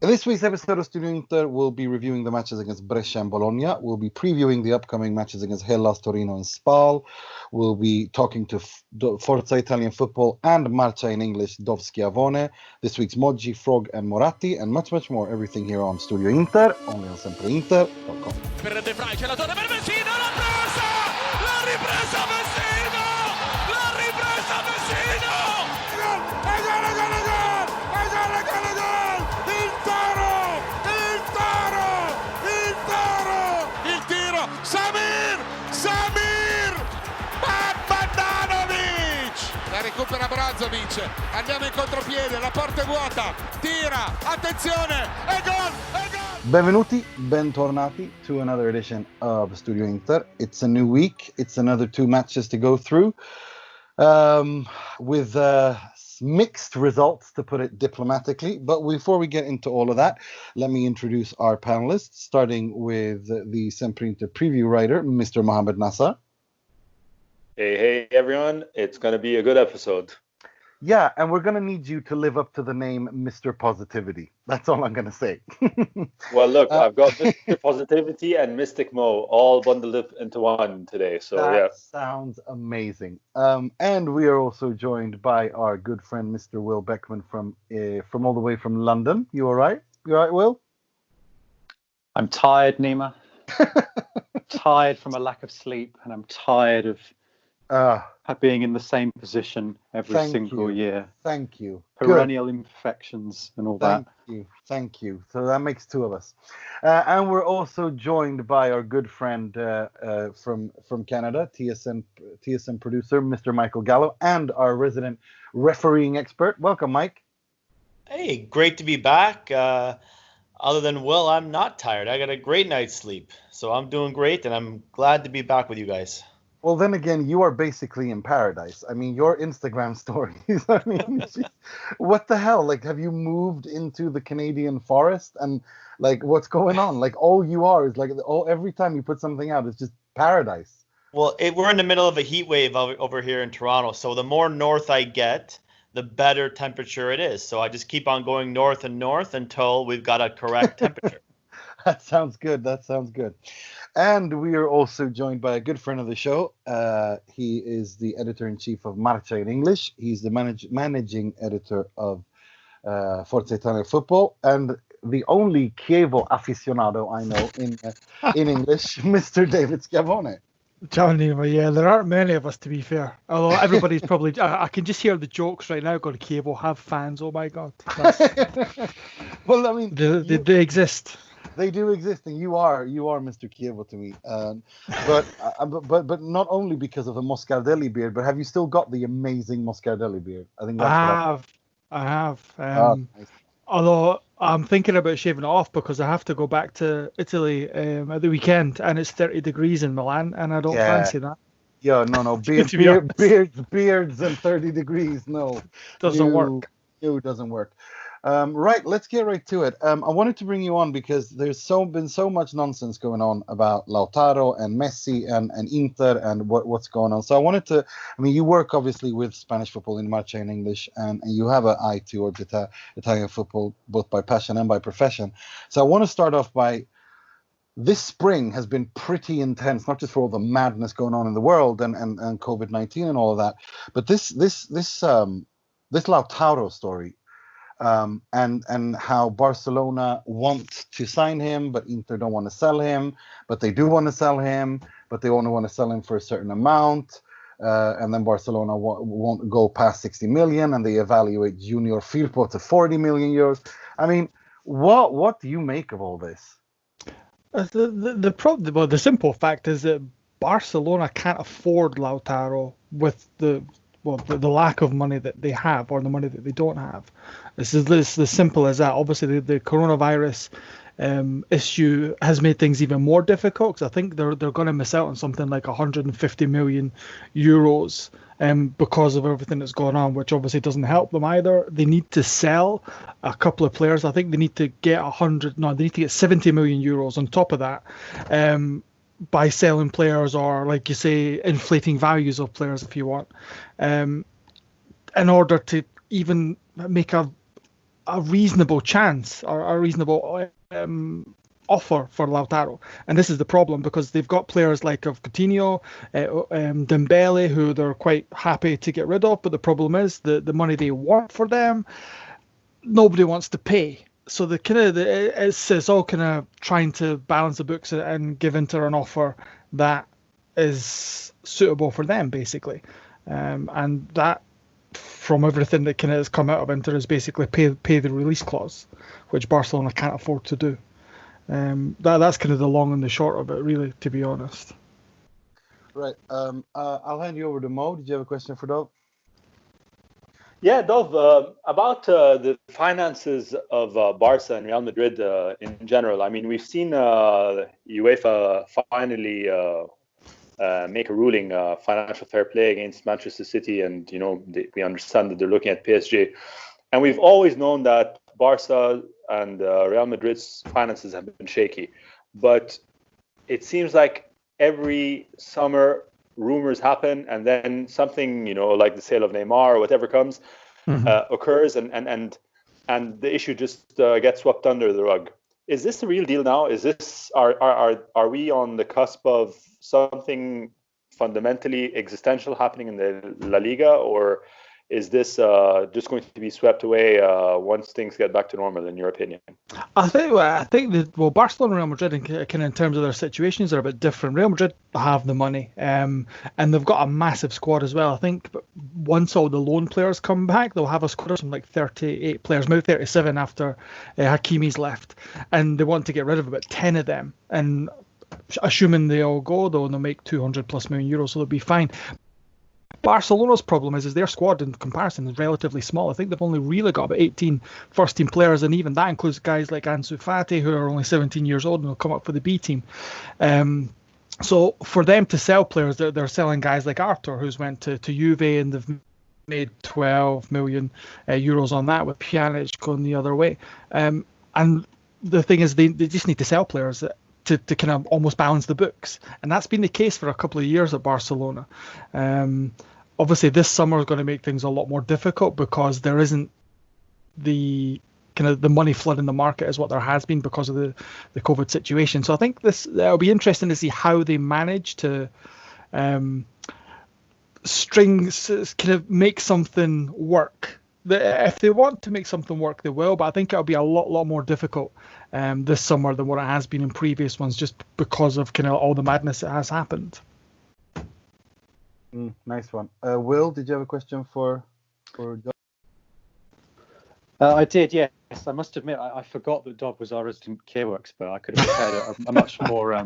In this week's episode of Studio Inter, we'll be reviewing the matches against Brescia and Bologna. We'll be previewing the upcoming matches against Hellas, Torino and SPAL. We'll be talking to Forza Italian football and Marca in English, Dov Schiavone. This week's Moggi, Frog and Moratti, and much, much more. Everything here on Studio Inter, only on SempreInter.com. Per De Vrij, c'è la torre per Messina, l'ha presa! L'ha ripresa Messina! L'ha ripresa Messina! Recupera Brozovic, andiamo in contropiede, la porta è vuota, tira, attenzione, e gol, e gol! Benvenuti, bentornati to another edition of Studio Inter. It's a new week, it's another two matches to go through, with mixed results, to put it diplomatically. But before we get into all of that, let me introduce our panelists, starting with the SempreInter preview writer, Mr. Mohammed Nassar. Hey, everyone. It's going to be a good episode. Yeah, and we're going to need you to live up to the name Mr. Positivity. That's all I'm going to say. Well, look, I've got Mr. Positivity and Mystic Mo all bundled up into one today. So, that sounds amazing. And we are also joined by our good friend, Mr. Will Beckman from all the way from London. You all right? You all right, Will? I'm tired, Nima. Tired from a lack of sleep, and I'm tired of being in the same position every single year. Thank you. Perennial imperfections and all that. Thank you. So that makes two of us. And we're also joined by our good friend from Canada, TSN producer, Mr. Michael Gallo, and our resident refereeing expert. Welcome, Mike. Hey, great to be back. Other than Will, I'm not tired. I got a great night's sleep. So I'm doing great, and I'm glad to be back with you guys. Well, then again, you are basically in paradise. I mean, your Instagram stories. I mean, what the hell? Like, have you moved into the Canadian forest? And, like, what's going on? Like, all you are is, like, every time you put something out, it's just paradise. Well, we're in the middle of a heat wave over here in Toronto. So the more north I get, the better temperature it is. So I just keep on going north and north until we've got a correct temperature. That sounds good. And we are also joined by a good friend of the show. He is the editor-in-chief of Marca in English. He's the managing editor of Forza Italian football, and the only Chievo aficionado I know in English, Mr. David Schiavone. Johnny, yeah, there aren't many of us, to be fair. Although everybody's probably, I can just hear the jokes right now. Going, Chievo have fans. Oh my God. Well, I mean, they exist. They do exist, and you are Mr. Chievo to me. But not only because of the Moscardelli beard, but have you still got the amazing Moscardelli beard? I think I have. Nice. Although I'm thinking about shaving it off because I have to go back to Italy at the weekend, and it's 30 degrees in Milan, and I don't fancy that. Yeah, no, beards and 30 degrees, no. Doesn't work. No, it doesn't work. Right, let's get right to it. I wanted to bring you on because there's been so much nonsense going on about Lautaro and Messi and Inter and what's going on. So I wanted to, you work obviously with Spanish football in Marca in English, and you have an eye towards Italian football, both by passion and by profession. So I want to start off by, this spring has been pretty intense, not just for all the madness going on in the world and COVID-19 and all of that, but this Lautaro story. And how Barcelona want to sign him, but Inter don't want to sell him, but they do want to sell him, but they only want to sell him for a certain amount, and then Barcelona won't go past 60 million, and they evaluate Junior Firpo to 40 million euros. I mean, what do you make of all this? The simple fact is that Barcelona can't afford Lautaro with the lack of money that they have, or the money that they don't have. This is as simple as that. Obviously, the coronavirus issue has made things even more difficult, because I think they're going to miss out on something like 150 million euros because of everything that's going on, which obviously doesn't help them either. They need to sell a couple of players. I think they need to get 70 million euros on top of that. By selling players, or, like you say, inflating values of players, if you want, in order to even make a a reasonable chance or a reasonable offer for Lautaro. And this is the problem, because they've got players like Coutinho, Dembele, who they're quite happy to get rid of, but the problem is the money they want for them, nobody wants to pay. So the kind of it's all kind of trying to balance the books and give Inter an offer that is suitable for them, basically. And that, from everything that kind of has come out of Inter, is basically pay the release clause, which Barcelona can't afford to do. That's kind of the long and the short of it, really, to be honest. Right. I'll hand you over to Mo. Did you have a question for Dov? Yeah, Dov, about the finances of Barca and Real Madrid in general. I mean, we've seen UEFA finally make a ruling, financial fair play against Manchester City, and we understand that they're looking at PSG. And we've always known that Barca and Real Madrid's finances have been shaky, but it seems like every summer rumors happen, and then something, like the sale of Neymar or whatever comes, occurs, and the issue just gets swept under the rug. Is this the real deal now? Is this are we on the cusp of something fundamentally existential happening in the La Liga, or is this just going to be swept away once things get back to normal, in your opinion? I think that Barcelona and Real Madrid, in terms of their situations, are a bit different. Real Madrid have the money, and they've got a massive squad as well. I think once all the loan players come back, they'll have a squad of something like 38 players, maybe 37 after Hakimi's left, and they want to get rid of about 10 of them. And assuming they all go, they'll make 200+ million euros, so they'll be fine. Barcelona's problem is their squad in comparison is relatively small. I think they've only really got about 18 first-team players, and even that includes guys like Ansu Fati, who are only 17 years old and will come up for the B team. So for them to sell players, they're selling guys like Arthur, who's went to Juve, and they've made 12 million euros on that, with Pjanic going the other way. And the thing is, they just need to sell players to kind of almost balance the books, and that's been the case for a couple of years at Barcelona. Obviously this summer is going to make things a lot more difficult, because there isn't the kind of the money flood in the market as what there has been because of the COVID situation. So I think it'll be interesting to see how they manage to make something work. If they want to make something work, they will, but I think it'll be a lot more difficult this summer than what it has been in previous ones, just because of kind of all the madness that has happened. Nice one. Will, did you have a question for Dov? I did, yes. I must admit, I forgot that Dov was our resident Chievo expert. I could have prepared a much more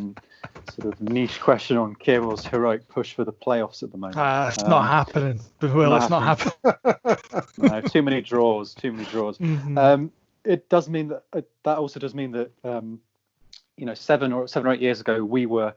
sort of niche question on Chievo's heroic push for the playoffs at the moment. It's not happening. Will, it's not happening. No, too many draws. Mm-hmm. It does mean that also does mean that 7 or 8 years ago we were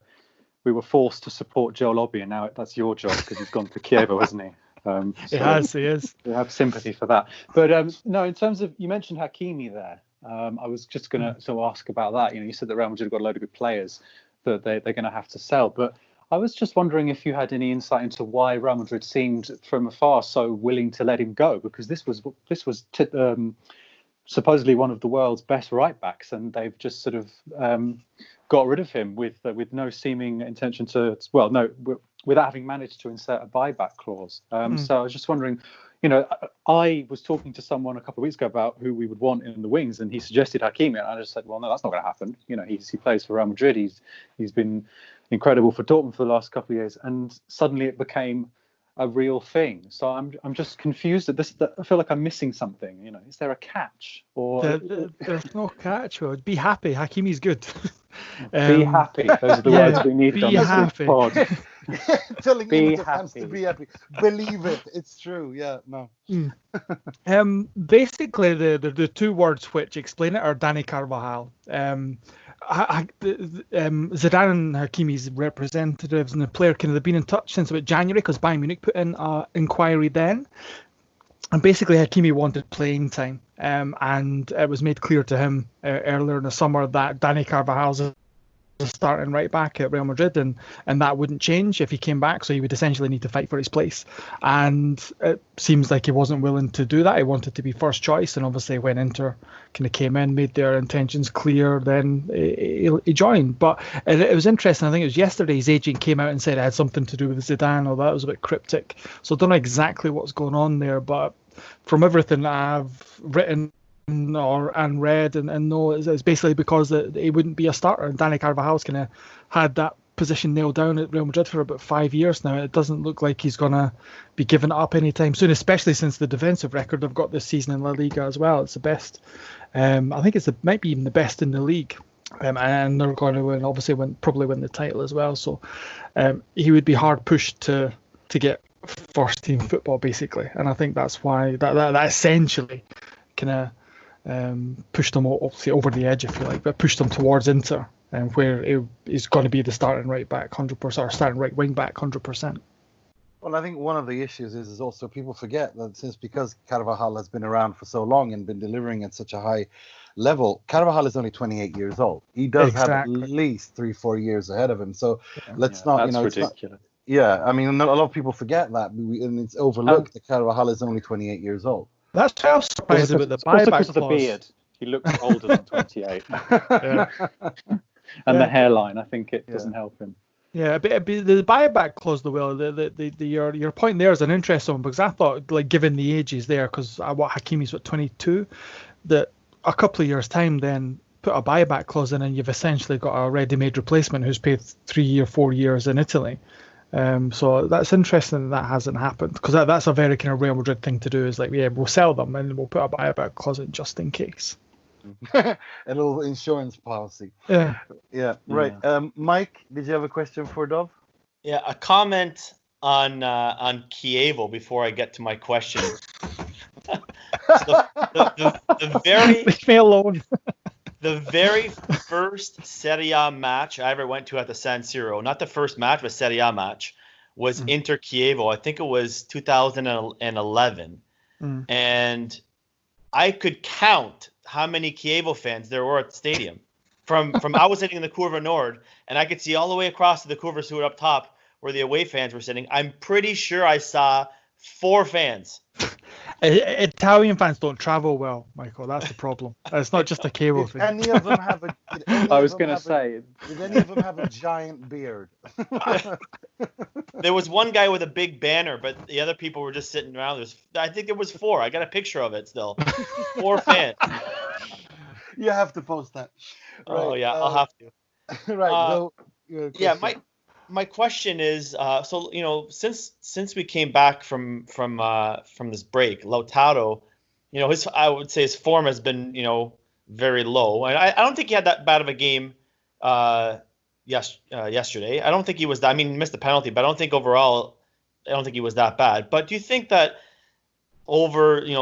forced to support Joel Obbie, and now that's your job because he's gone to Chievo, hasn't he? He is. We have sympathy for that. But no, in terms of, you mentioned Hakimi there. I was just going to sort of ask about that. You said that Real Madrid got a load of good players that they're going to have to sell. But I was just wondering if you had any insight into why Real Madrid seemed from afar so willing to let him go, because this was supposedly one of the world's best right backs, and they've just sort of got rid of him with no seeming intention to, without having managed to insert a buyback clause. So I was just wondering, I was talking to someone a couple of weeks ago about who we would want in the wings, and he suggested Hakimi, and I just said, well, no, that's not going to happen. He plays for Real Madrid. He's been incredible for Dortmund for the last couple of years, and suddenly it became a real thing. So I'm just confused at this. I feel like I'm missing something. Is there a catch? Or there's no catch. Well, be happy. Hakimi's good. Be happy. Those are the words we need on this pod. Telling the fans to be happy. Believe it. It's true. Yeah. No. Basically, the two words which explain it are Dani Carvajal. Zidane and Hakimi's representatives and the player they've been in touch since about January, because Bayern Munich put in an inquiry then, and basically Hakimi wanted playing time, and it was made clear to him earlier in the summer that Dani Carvajal's a starting right back at Real Madrid, and that wouldn't change if he came back. So he would essentially need to fight for his place, and it seems like he wasn't willing to do that. He wanted to be first choice, and obviously when Inter kind of came in, made their intentions clear, then he joined. But it was interesting. I think it was yesterday his agent came out and said it had something to do with Zidane, although that was a bit cryptic. So I don't know exactly what's going on there, but from everything that I've written and read and know, it's basically because he wouldn't be a starter, and Dani Carvajal's kind of had that position nailed down at Real Madrid for about 5 years now. It doesn't look like he's gonna be giving it up anytime soon, especially since the defensive record they've got this season in La Liga as well. It's the best. I think might be even the best in the league, and they're going to probably win the title as well. So he would be hard pushed to get first team football basically, and I think that's why that essentially kind of pushed them obviously over the edge, if you like, but pushed them towards Inter, where he's going to be the starting right back 100%, or starting right wing back 100%. Well, I think one of the issues is also people forget that because Carvajal has been around for so long and been delivering at such a high level, Carvajal is only 28 years old. He does have at least 3-4 years ahead of him. So let's not, that's ridiculous. I mean, a lot of people forget that, and it's overlooked that Carvajal is only 28 years old. That's how I was surprised about the buyback clause. The beard. He looks older than 28. And the hairline, I think it doesn't help him. Yeah, but the buyback clause, your point there is an interesting one, because I thought, like, given the ages there, because Hakimi's 22, that a couple of years' time then put a buyback clause in, and you've essentially got a ready-made replacement who's paid 3 or 4 years in Italy. So that's interesting that hasn't happened, because that's a very kind of Real Madrid thing to do, is like, we'll sell them and we'll put a buyback clause in just in case. A little insurance policy. Yeah, right. Mike, did you have a question for Dov? Yeah, a comment on Chievo before I get to my question. the very leave me alone. The very first Serie A match I ever went to at the San Siro, not the first match, but Serie A match, was Inter Chievo. I think it was 2011. And I could count how many Chievo fans there were at the stadium. From I was sitting in the Curva Nord, and I could see all the way across to the Curva Sud up top where the away fans were sitting. I'm pretty sure I saw 4 fans. Italian fans don't travel well, Michael. That's the problem. It's not just a cable thing. Any of them have a? I was going to say. Did any of them have a giant beard? There was one guy with a big banner, but the other people were just sitting around. I think there was 4. I got a picture of it still. 4 fans. You have to post that. Right. Oh yeah, I'll have to. Right. My question is, so since we came back from this break, Lautaro, I would say his form has been very low, and I don't think he had that bad of a game yesterday. I don't think he was that. I mean, he missed the penalty, but I don't think overall, I don't think he was that bad. But do you think that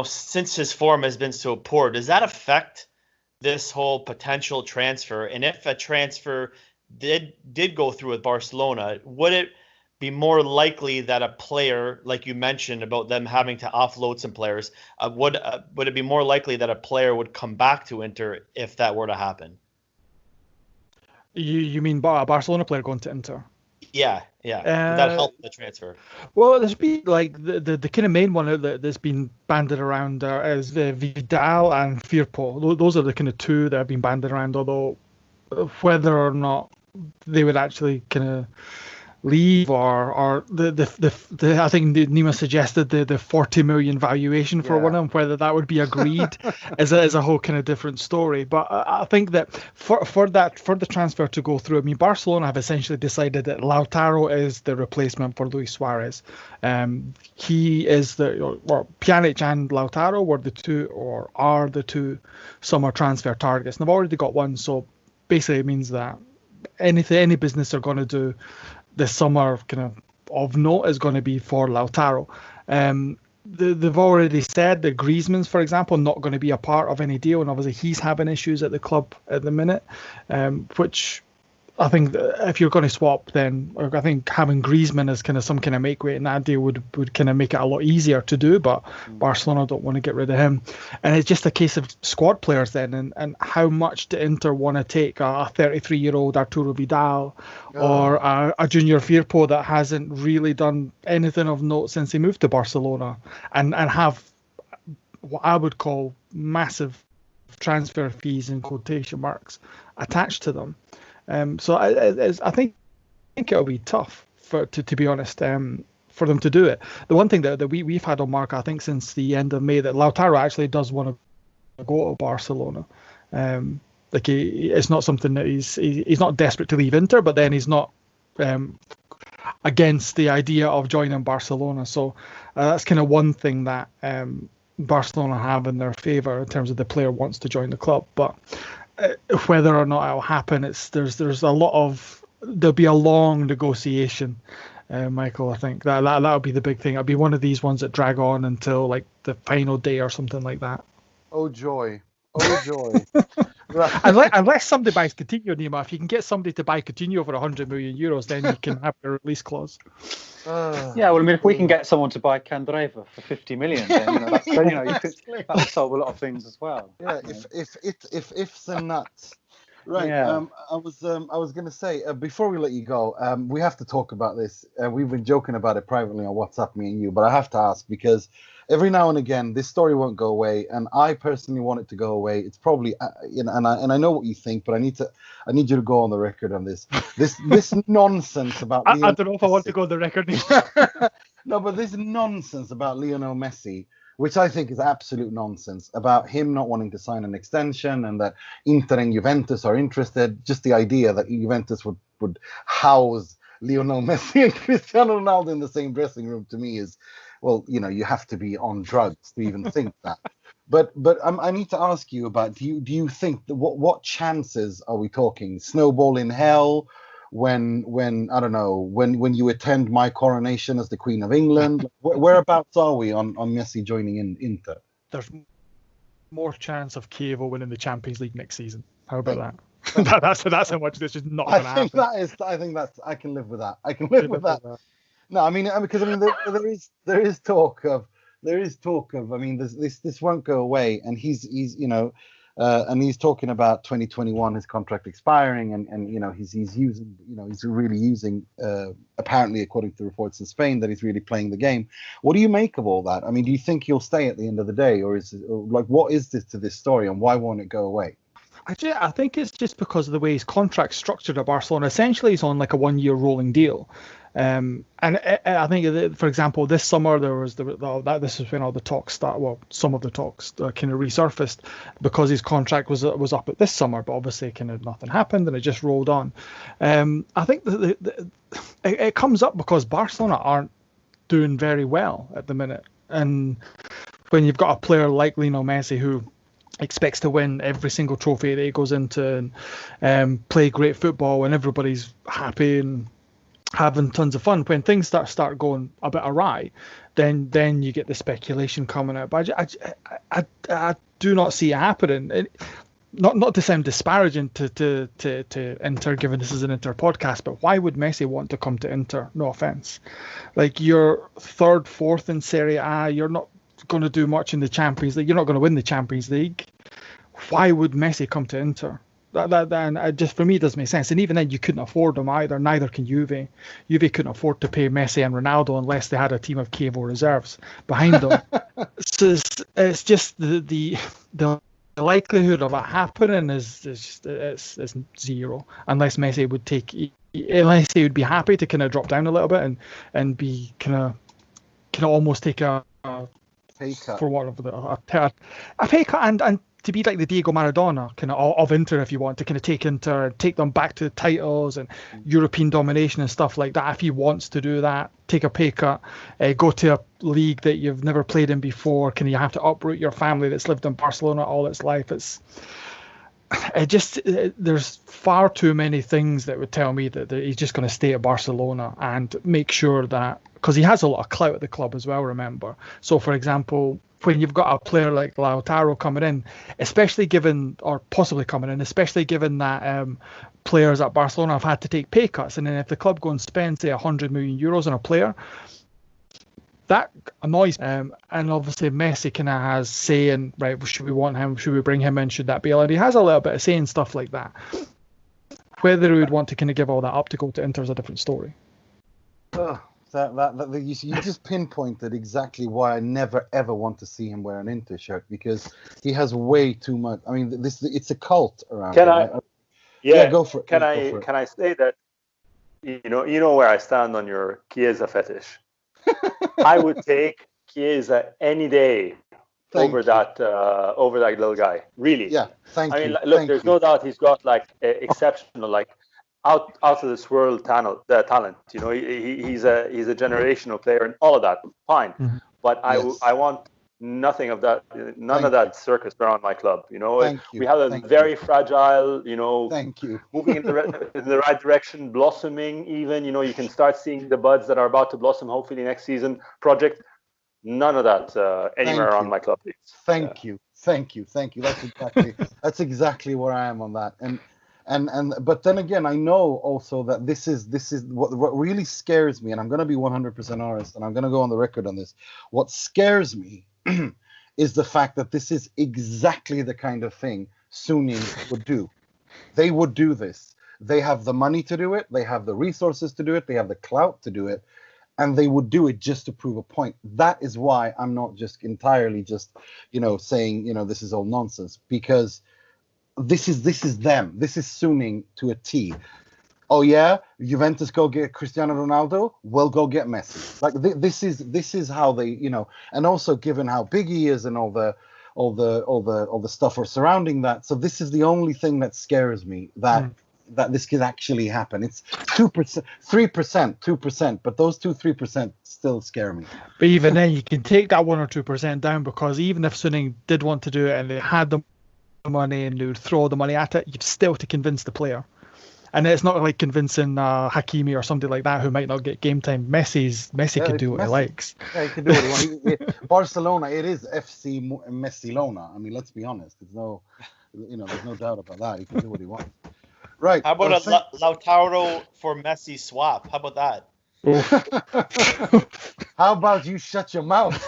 since his form has been so poor, does that affect this whole potential transfer? And if a transfer did go through with Barcelona, would it be more likely that a player, like you mentioned about them having to offload some players, would it be more likely that a player would come back to Inter if that were to happen? You mean a Barcelona player going to Inter? Yeah. Would that help the transfer? Well, there's been like the kind of main one that's been banded around is Vidal and Firpo. Those are the kind of 2 that have been banded around, although whether or not they would actually kind of leave or the I think Nima suggested the 40 million valuation for one of them, whether that would be agreed is a whole kind of different story. But I think that for the transfer to go through, I mean, Barcelona have essentially decided that Lautaro is the replacement for Luis Suarez. He is Pjanic and Lautaro are the two summer transfer targets, and they've already got one. So basically, it means that any business they're going to do this summer kind of note is going to be for Lautaro. They've already said that Griezmann's, for example, not going to be a part of any deal, and obviously he's having issues at the club at the minute, which I think if you're going to swap, then I think having Griezmann as kind of some kind of make weight in that deal would kind of make it a lot easier to do. But Barcelona don't want to get rid of him, and it's just a case of squad players then, and how much do Inter want to take a 33-year-old Arturo Vidal or a Junior Firpo that hasn't really done anything of note since he moved to Barcelona, and have what I would call massive transfer fees in quotation marks attached to them. So I think it'll be tough to be honest, for them to do it. The one thing that we've had on Marca, I think since the end of May, that Lautaro actually does want to go to Barcelona. Like it's not something that he's not desperate to leave Inter, but then he's not against the idea of joining Barcelona. So that's kind of one thing that Barcelona have in their favour in terms of the player wants to join the club. But whether or not it'll happen, there's a lot of, there'll be a long negotiation, Michael. I think that'll be the big thing. It'll be one of these ones that drag on until like the final day or something like that. Oh joy. Right. Unless somebody buys Coutinho, Nima. If you can get somebody to buy Coutinho for 100 million euros, then you can have a release clause. Yeah, well, I mean, if we can get someone to buy Candreva for 50 million, then that'll solve a lot of things as well. Yeah, if and nuts. Right. Yeah. I was going to say before we let you go, we have to talk about this. We've been joking about it privately on WhatsApp, me and you, but I have to ask because every now and again this story won't go away, and I personally want it to go away. It's probably and I know what you think, but I need you to go on the record on this. This nonsense about. I don't know if I want to go on the record. No, but this nonsense about Lionel Messi, which I think is absolute nonsense, about him not wanting to sign an extension and that Inter and Juventus are interested. Just the idea that Juventus would house Lionel Messi and Cristiano Ronaldo in the same dressing room, to me is, well, you have to be on drugs to even think that. But I need to ask you about, do you think that what chances are we talking? Snowball in hell? When I don't know, when you attend my coronation as the Queen of England, whereabouts are we on Messi joining in Inter? There's more chance of Chievo winning the Champions League next season. How about that? that's how much this is not going to happen. I think I can live with that. I can live with that. No, I mean because there is talk of. I mean, this won't go away, and he's and he's talking about 2021, his contract expiring, and he's using, he's really using, apparently according to reports in Spain, that he's really playing the game. What do you make of all that? I mean, do you think he'll stay at the end of the day, or is it, like, what is this to this story, and why won't it go away? I think it's just because of the way his contract's structured at Barcelona. Essentially, he's on like a 1-year rolling deal. And I think, for example, this summer this is when all the talks start. Well, some of the talks kind of resurfaced because his contract was up at this summer, but obviously kind of nothing happened and it just rolled on. I think it comes up because Barcelona aren't doing very well at the minute, and when you've got a player like Lionel Messi who expects to win every single trophy that he goes into and play great football, and everybody's happy and having tons of fun, when things start going a bit awry, then you get the speculation coming out. But I do not see it happening. Not to sound disparaging to Inter, given this is an Inter podcast, but why would Messi want to come to Inter? No offense. Like, you're third, fourth in Serie A, you're not going to do much in the Champions League, you're not going to win the Champions League. Why would Messi come to Inter? That just, for me, doesn't make sense. And even then, you couldn't afford them either. Neither can Juve. Juve couldn't afford to pay Messi and Ronaldo unless they had a team of Chievo reserves behind them. So it's just the likelihood of it happening is zero, unless Messi would be happy to kind of drop down a little bit and be kind of almost take a pay cut, for one of a pay cut, and to be like the Diego Maradona kind of Inter, if you want, to kind of take Inter and take them back to the titles and European domination and stuff like that. If he wants to do that, take a pay cut, go to a league that you've never played in before, you have to uproot your family that's lived in Barcelona all its life. There's far too many things that would tell me that he's just going to stay at Barcelona and make sure that, because he has a lot of clout at the club as well, remember. So, for example, when you've got a player like Lautaro coming in, especially given that players at Barcelona have had to take pay cuts, and then if the club go and spend, say, 100 million euros on a player, that annoys me. And obviously Messi kind of has say in, right, should we want him, should we bring him in, should that be allowed? He has a little bit of say in stuff like that. Whether he would want to kind of give all that up to go to Inter is a different story. You just pinpointed exactly why I never ever want to see him wear an Inter shirt, because he has way too much. I mean, it's a cult around. Go for it. Can I say that you know where I stand on your Chiesa fetish? I would take Chiesa any day over that little guy. Really. Yeah. Thank you. I mean, look, there's no doubt he's got like exceptional, like out of this world talent. You know, he's a generational player and all of that. Fine, Mm-hmm. but I want nothing of that. None of that circus around my club. You know, we have a very fragile. You know, moving in the right direction, blossoming. Even, you know, you can start seeing the buds that are about to blossom. Hopefully next season project. None of that anywhere around my club. Thank you. That's exactly where I am on that. And but then again, I know also that this is what really scares me, and I'm going to be 100% honest, and I'm going to go on the record on this. What scares me is the fact that this is exactly the kind of thing Sunni would do. They would do this. They have the money to do it. They have the resources to do it. They have the clout to do it. And they would do it just to prove a point. That is why I'm not just entirely saying, this is all nonsense, because this is them. This is Sunni to a T. Oh yeah, Juventus go get Cristiano Ronaldo, we'll go get Messi. Like this is how they, and also given how big he is and all the stuff surrounding that. So this is the only thing that scares me, that this could actually happen. It's 2%, 3%, 2%, but those 2-3% still scare me. But even then, you can take that 1 or 2% down, because even if Sunni did want to do it and they had the money and they would throw the money at it, you've still to convince the player. And it's not like convincing Hakimi or somebody like that who might not get game time. Messi can do what he likes. Yeah, he can do what he wants. Barcelona, it is FC Messilona. I mean, let's be honest. There's no doubt about that. He can do what he wants. Right. How about a Lautaro for Messi swap? How about that? How about you shut your mouth?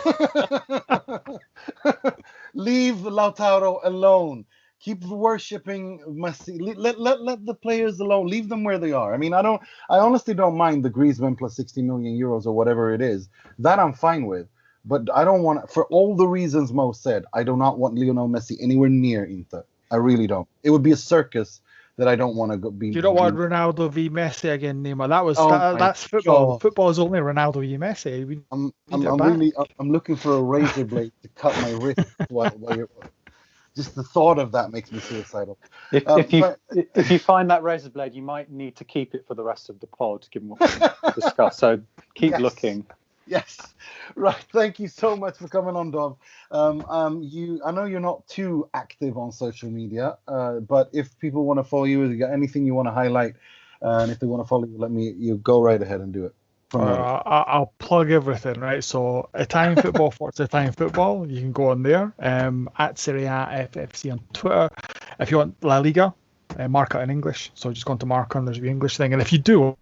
Leave Lautaro alone. Keep worshipping Messi. Let the players alone. Leave them where they are. I mean, I honestly don't mind the Griezmann plus 60 million euros or whatever it is. That I'm fine with. But I don't want, for all the reasons Mo said, I do not want Lionel Messi anywhere near Inter. I really don't. It would be a circus that I don't want to be. You don't want Ronaldo v Messi again, Neymar. That's football. God. Football is only Ronaldo v Messi. I'm looking for a razor blade to cut my wrist while you're. Just the thought of that makes me suicidal. If you find that razor blade, you might need to keep it for the rest of the pod, given what we discussed. So keep looking. Yes, right. Thank you so much for coming on, Dov. I know you're not too active on social media, but if people want to follow you, if you got anything you want to highlight, and if they want to follow you, you go right ahead and do it. I'll plug everything, right? So Italian football, Forza Italian football, you can go on there, at Serie A FFC on Twitter. If you want La Liga, Marca in English, so just go on to Marca and there's the English thing. And if you do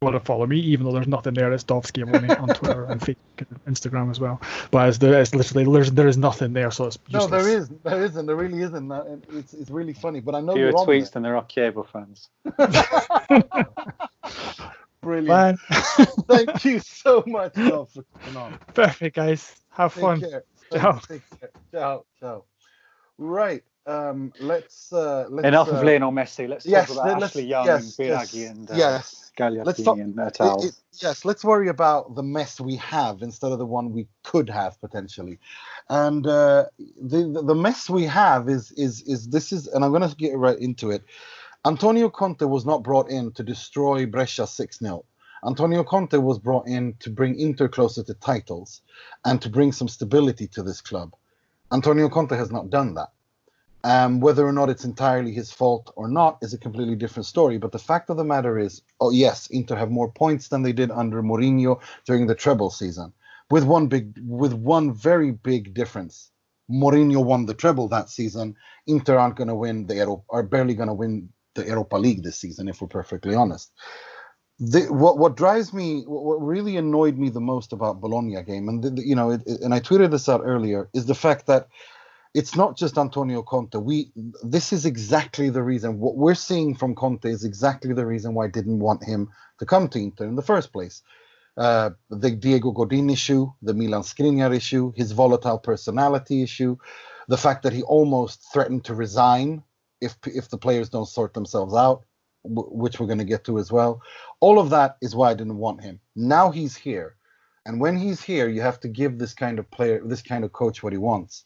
want to follow me, even though there's nothing there, it's Dov Schiavone on Twitter and Facebook and Instagram as well. But it's literally there is nothing there, so it's useless. No, there isn't. There really isn't. It's really funny. But I know fewer you're on tweets there. than there are Chievo fans. Brilliant. Thank you so much, Dov, for coming on. Perfect, guys. Have fun. Take care. Ciao. Take care. Ciao. Right. Let's enough of Lionel Messi. Let's talk about Ashley Young and Biraghi and Gagliardini and Tal. Let's worry about the mess we have instead of the one we could have potentially. And the mess we have is and I'm going to get right into it. Antonio Conte was not brought in to destroy Brescia 6-0. Antonio Conte was brought in to bring Inter closer to titles and to bring some stability to this club. Antonio Conte has not done that. Whether or not it's entirely his fault or not is a completely different story. But the fact of the matter is, yes, Inter have more points than they did under Mourinho during the treble season. with one very big difference. Mourinho won the treble that season. Inter aren't going to win are barely going to win the Europa League this season, if we're perfectly honest. What drives me, what really annoyed me the most about Bologna game, and and I tweeted this out earlier, is the fact that it's not just Antonio Conte. This is exactly the reason. What we're seeing from Conte is exactly the reason why I didn't want him to come to Inter in the first place. The Diego Godin issue, the Milan Skriniar issue, his volatile personality issue, the fact that he almost threatened to resign if the players don't sort themselves out, which we're going to get to as well. All of that is why I didn't want him. Now he's here. And when he's here, you have to give this kind of player, this kind of coach what he wants.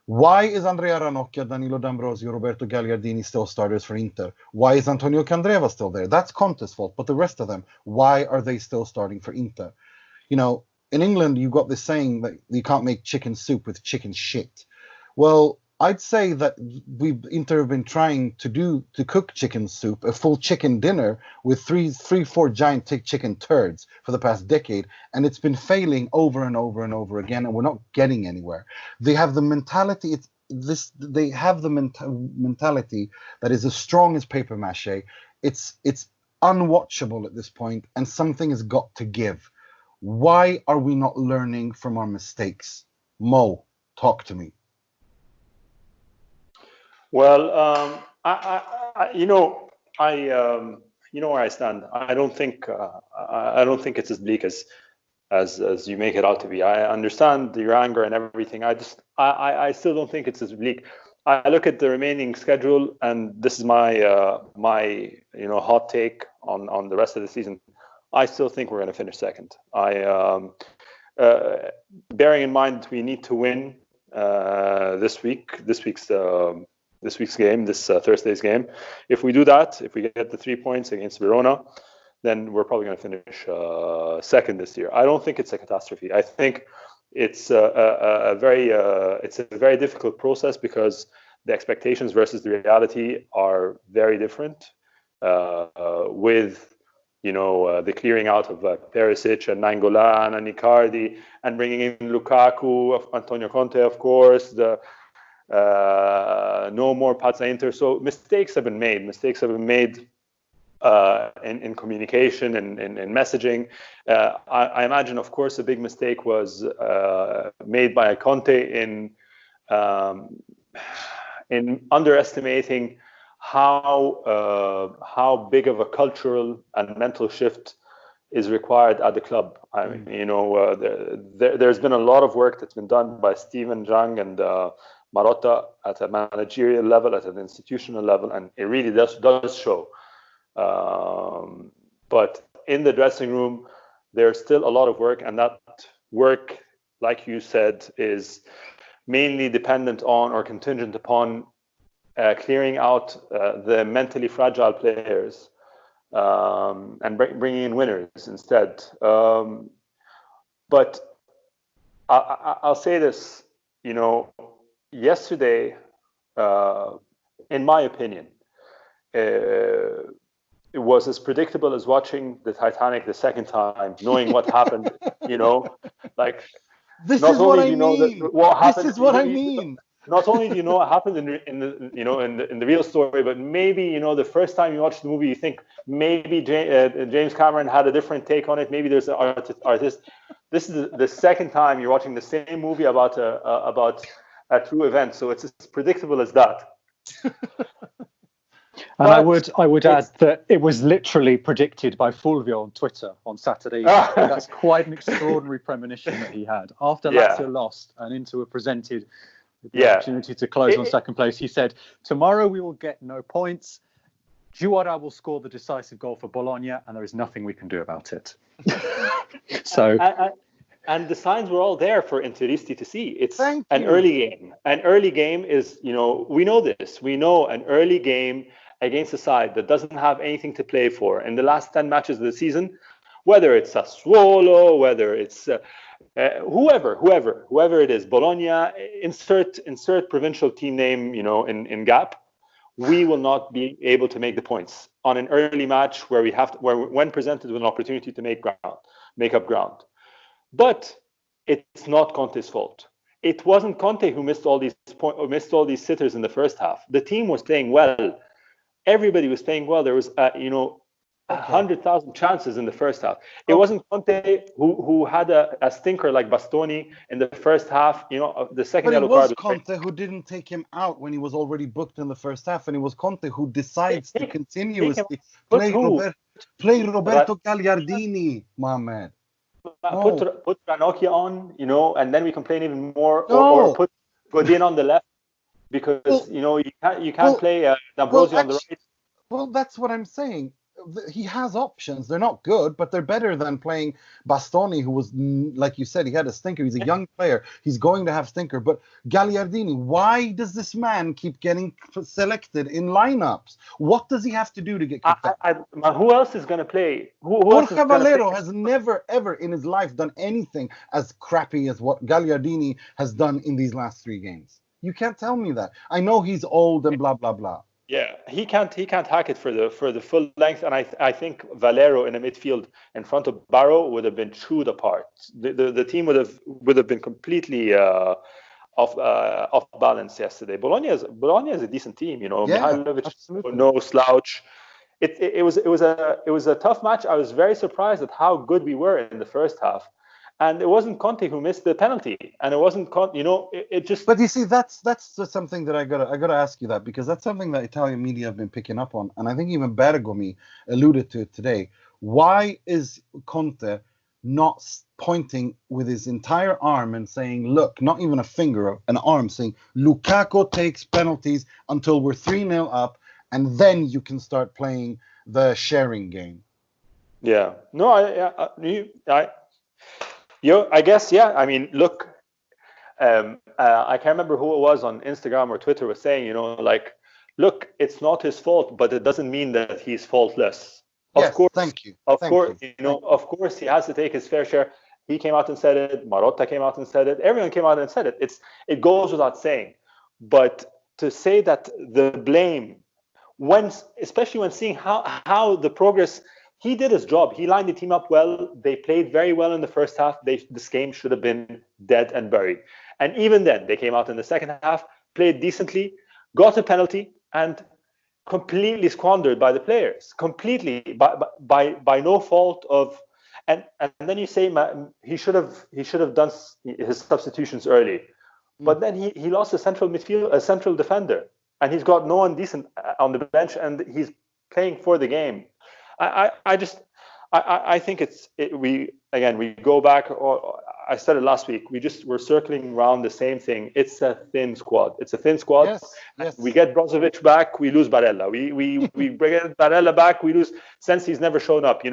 Why is Andrea Ranocchia, Danilo D'Ambrosio, Roberto Gagliardini still starters for Inter? Why is Antonio Candreva still there? That's Conte's fault. But the rest of them, why are they still starting for Inter? In England, you've got this saying that you can't make chicken soup with chicken shit. Well, I'd say that Inter have been trying to cook chicken soup, a full chicken dinner with four giant chicken turds for the past decade, and it's been failing over and over and over again, and we're not getting anywhere. They have the mentality. They have the mentality that is as strong as paper mache. It's unwatchable at this point, and something has got to give. Why are we not learning from our mistakes? Mo, talk to me. Well, you know where I stand. I don't think it's as bleak as you make it out to be. I understand your anger and everything. I still don't think it's as bleak. I look at the remaining schedule, and this is my hot take on the rest of the season. I still think we're going to finish second. Bearing in mind we need to win this week's game, this Thursday's game. If we do that, if we get the 3 points against Verona, then we're probably going to finish second this year. I don't think it's a catastrophe. I think it's a very difficult process because the expectations versus the reality are very different. With the clearing out of Perisic and Nainggolan and Icardi, and bringing in Lukaku, Antonio Conte, of course, no more Pazza Inter. So mistakes have been made. In communication and in messaging. I imagine, of course, a big mistake was made by Conte in underestimating how big of a cultural and mental shift is required at the club. I mean, there's been a lot of work that's been done by Steven Zhang and Marotta at a managerial level, at an institutional level, and it really does show. But in the dressing room, there's still a lot of work, and that work, like you said, is mainly dependent on or contingent upon clearing out the mentally fragile players and bringing in winners instead. But I'll say this, yesterday, in my opinion, it was as predictable as watching the Titanic the second time, knowing what happened. Like this not is only what I do you know mean. what happened. This is what I mean. Not only do you know what happened in the real story, but maybe the first time you watch the movie, you think maybe James Cameron had a different take on it. Maybe there's an artist. This is the second time you're watching the same movie about a true event, so it's as predictable as that. And I would add that it was literally predicted by Fulvio on Twitter on Saturday. That's quite an extraordinary premonition that he had. After Lazio lost and Inter were presented with the opportunity to close on second place, he said, tomorrow we will get no points. Giuara will score the decisive goal for Bologna, and there is nothing we can do about it. So... And the signs were all there for Interisti to see. It's an early game. An early game is, we know this. We know an early game against a side that doesn't have anything to play for. In the last 10 matches of the season, whether it's Sassuolo, whether it's whoever it is, Bologna, insert provincial team name, in gap, we will not be able to make the points on an early match when presented with an opportunity to make up ground. But it's not Conte's fault. It wasn't Conte who missed all these sitters in the first half. The team was playing well. Everybody was playing well. There was 100,000 chances in the first half. It wasn't Conte who had a stinker like Bastoni in the first half. The second But it yellow was card. Conte who didn't take him out when he was already booked in the first half, and it was Conte who decides to continuously play Roberto Gagliardini, Mohamed. Put Ranocchia on, and then we complain even more, or put Godin on the left, because you can't play D'Ambrosio on the right. Well, that's what I'm saying. He has options. They're not good, but they're better than playing Bastoni, who was, like you said, he had a stinker. He's a young player. He's going to have stinker. But Gagliardini, why does this man keep getting selected in lineups? What does he have to do to get kicked out? Who else is going to play? Borja Valero has never, ever in his life done anything as crappy as what Gagliardini has done in these last 3 games. You can't tell me that. I know he's old and blah, blah, blah. Yeah, he can't hack it for the full length, and I think Valero in the midfield in front of Barrow would have been chewed apart. The team would have been completely off balance yesterday. Bologna is a decent team, Mihailovic, no slouch. It was a tough match. I was very surprised at how good we were in the first half. And it wasn't Conte who missed the penalty, and it wasn't Conte. It just. But you see, that's something that I gotta ask you that, because that's something that Italian media have been picking up on, and I think even Bergomi alluded to it today. Why is Conte not pointing with his entire arm and saying, "Look," not even a finger, an arm, saying, "Lukaku takes penalties until we're 3-0 up, and then you can start playing the sharing game." Yeah. No, I guess, yeah. I mean, look, I can't remember who it was on Instagram or Twitter was saying, look, it's not his fault, but it doesn't mean that he's faultless. Of course, thank you. Of course, he has to take his fair share. He came out and said it. Marotta came out and said it. Everyone came out and said it. It goes without saying. But to say that the blame, especially when seeing how the progress. He did his job. He lined the team up well. They played very well in the first half. This game should have been dead and buried. And even then, they came out in the second half, played decently, got a penalty, and completely squandered by the players. Completely by no fault of. And then you say he should have done his substitutions early, but then he lost a central defender, and he's got no one decent on the bench, and he's playing for the game. I think we go back. Or I said it last week. We're circling around the same thing. It's a thin squad. Yes. We get Brozovic back, we lose Barella. We bring Barella back, we lose. Since he's never shown up,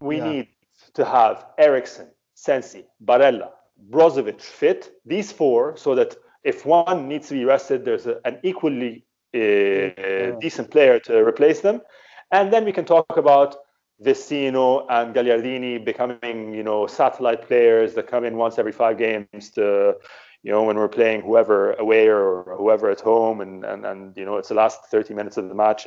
we need to have Eriksen, Sensi, Barella, Brozovic fit, these 4, so that if one needs to be rested, there's an equally decent player to replace them. And then we can talk about Vecino and Gagliardini becoming, satellite players that come in once every 5 games to, when we're playing whoever away or whoever at home, and it's the last 30 minutes of the match.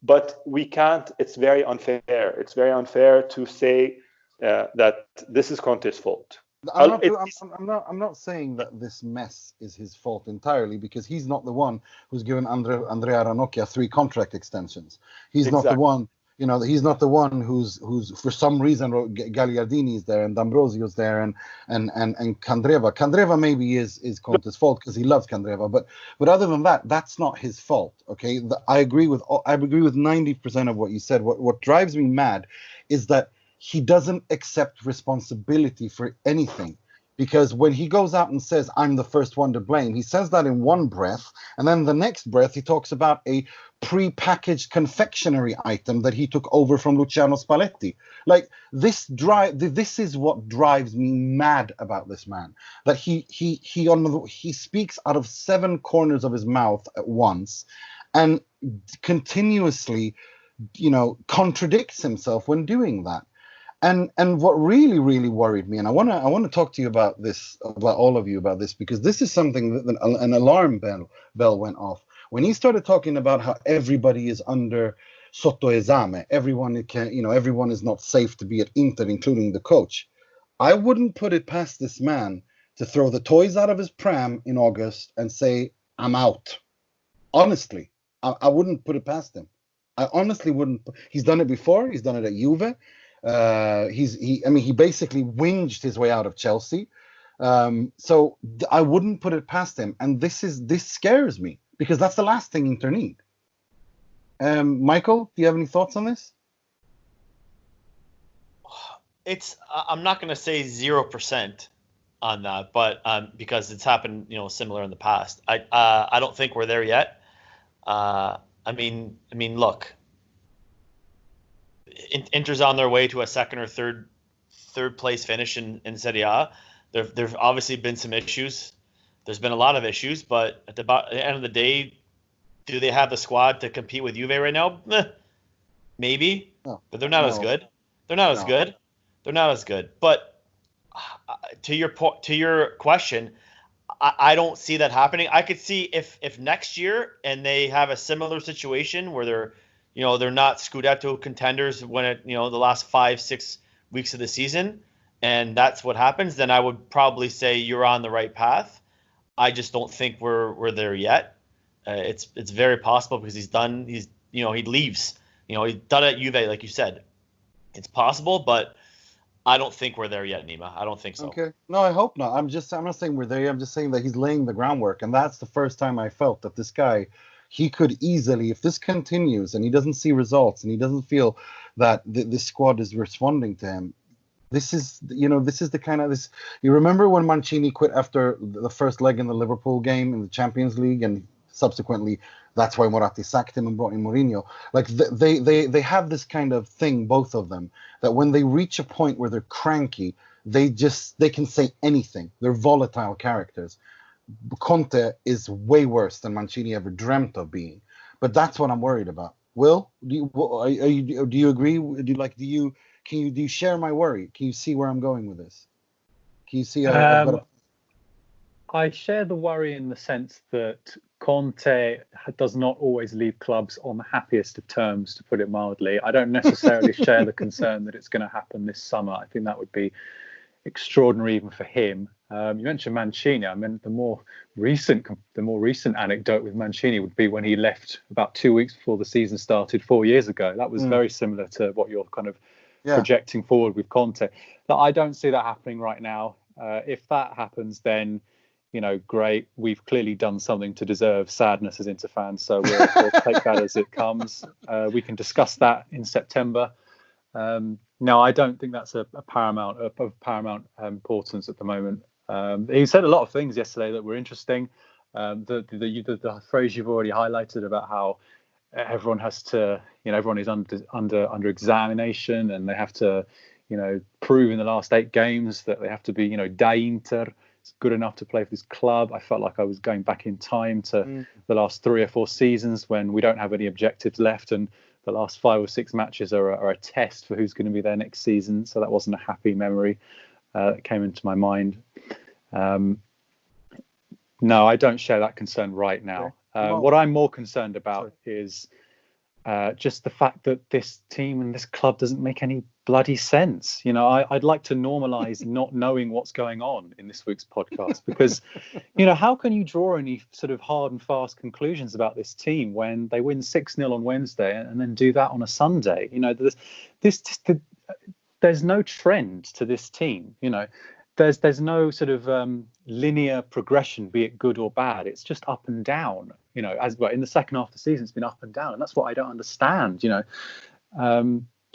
But we can't. It's very unfair. It's very unfair to say that this is Conte's fault. I'm not saying that this mess is his fault entirely, because he's not the one who's given Andrea Ranocchia 3 contract extensions. He's not the one. He's not the one who's for some reason Gagliardini is there and D'Ambrosio's there and Candreva. Candreva maybe is Conte's fault because he loves Candreva, but other than that, that's not his fault. Okay, I agree with 90% of what you said. What drives me mad is that he doesn't accept responsibility for anything, because when he goes out and says, "I'm the first one to blame," he says that in one breath, and then the next breath he talks about a pre-packaged confectionery item that he took over from Luciano Spalletti. Like, this is what drives me mad about this man, that he speaks out of 7 corners of his mouth at once and continuously, contradicts himself when doing that. And what really, really worried me, and I want to talk to you about this, about all of you about this, because this is something that an alarm bell went off when he started talking about how everybody is under sotto esame. Everyone is not safe to be at Inter, including the coach. I wouldn't put it past this man to throw the toys out of his pram in August and say, I'm out. Honestly, I wouldn't put it past him. I honestly wouldn't. He's done it before. He's done it at Juve. He basically whinged his way out of Chelsea. So I wouldn't put it past him. And this scares me because that's the last thing Inter need. Michael, do you have any thoughts on this? I'm not going to say 0% on that, but because it's happened, similar in the past. I don't think we're there yet. I mean, look, Inter's on their way to a second or third place finish in Serie A. There've obviously been some issues. There's been a lot of issues, but at the end of the day, do they have the squad to compete with Juve right now? Maybe, but they're not as good. They're not as good. They're not as good. But to your question, I don't see that happening. I could see if next year and they have a similar situation where they're not Scudetto contenders when the last 5-6 weeks of the season, and that's what happens, then I would probably say you're on the right path. I just don't think we're there yet. It's very possible because he leaves. He's done it at Juve, like you said. It's possible, but I don't think we're there yet, Nima. I don't think so. Okay. No, I hope not. I'm not saying we're there. I'm just saying that he's laying the groundwork, and that's the first time I felt that this guy, he could easily, if this continues and he doesn't see results and he doesn't feel that this squad is responding to him, this is the kind of this. You remember when Mancini quit after the first leg in the Liverpool game in the Champions League, and subsequently that's why Moratti sacked him and brought in Mourinho. Like they have this kind of thing, both of them, that when they reach a point where they're cranky, they can say anything. They're volatile characters. Conte is way worse than Mancini ever dreamt of being, but that's what I'm worried about. Will, do you agree? Do you share my worry? Can you see where I'm going with this? Can you see? I share the worry in the sense that Conte does not always leave clubs on the happiest of terms, to put it mildly. I don't necessarily share the concern that it's going to happen this summer. I think that would be extraordinary even for him. You mentioned Mancini. I mean, the more recent anecdote with Mancini would be when he left about 2 weeks before the season started 4 years ago. That was very similar to what you're kind of projecting forward with Conte. But I don't see that happening right now. If that happens, then great. We've clearly done something to deserve sadness as Inter fans, so we'll take that as it comes. We can discuss that in September. No, I don't think that's of paramount importance at the moment. He said a lot of things yesterday that were interesting. The phrase you've already highlighted about how everyone has to, everyone is under examination, and they have to, prove in the last 8 games that they have to be, da Inter. It's good enough to play for this club. I felt like I was going back in time to the last 3 or 4 seasons when we don't have any objectives left, and the last 5 or 6 matches are a test for who's going to be there next season. So that wasn't a happy memory that came into my mind. No, I don't share that concern right now. What I'm more concerned about is just the fact that this team and this club doesn't make any bloody sense. I'd like to normalize not knowing what's going on in this week's podcast, because how can you draw any sort of hard and fast conclusions about this team when they win 6-0 on Wednesday and then do that on a Sunday? There's no trend to this team. There's no sort of linear progression, be it good or bad. It's just up and down. As well in the second half of the season, it's been up and down, and that's what I don't understand.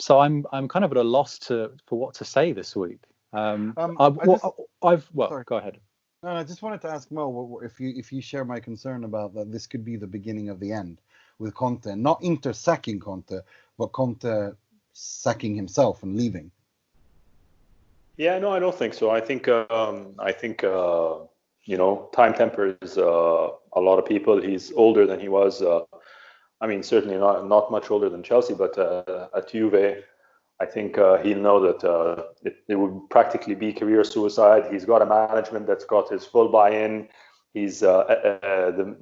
So I'm kind of at a loss for what to say this week. Go ahead. No, I just wanted to ask Mo if you share my concern about that this could be the beginning of the end with Conte, not Inter sacking Conte, but Conte sacking himself and leaving. Yeah, no, I don't think so. I think time tempers a lot of people. He's older than he was. Certainly not much older than Chelsea, but at Juve, I think he'll know that it would practically be career suicide. He's got a management that's got his full buy-in. He's the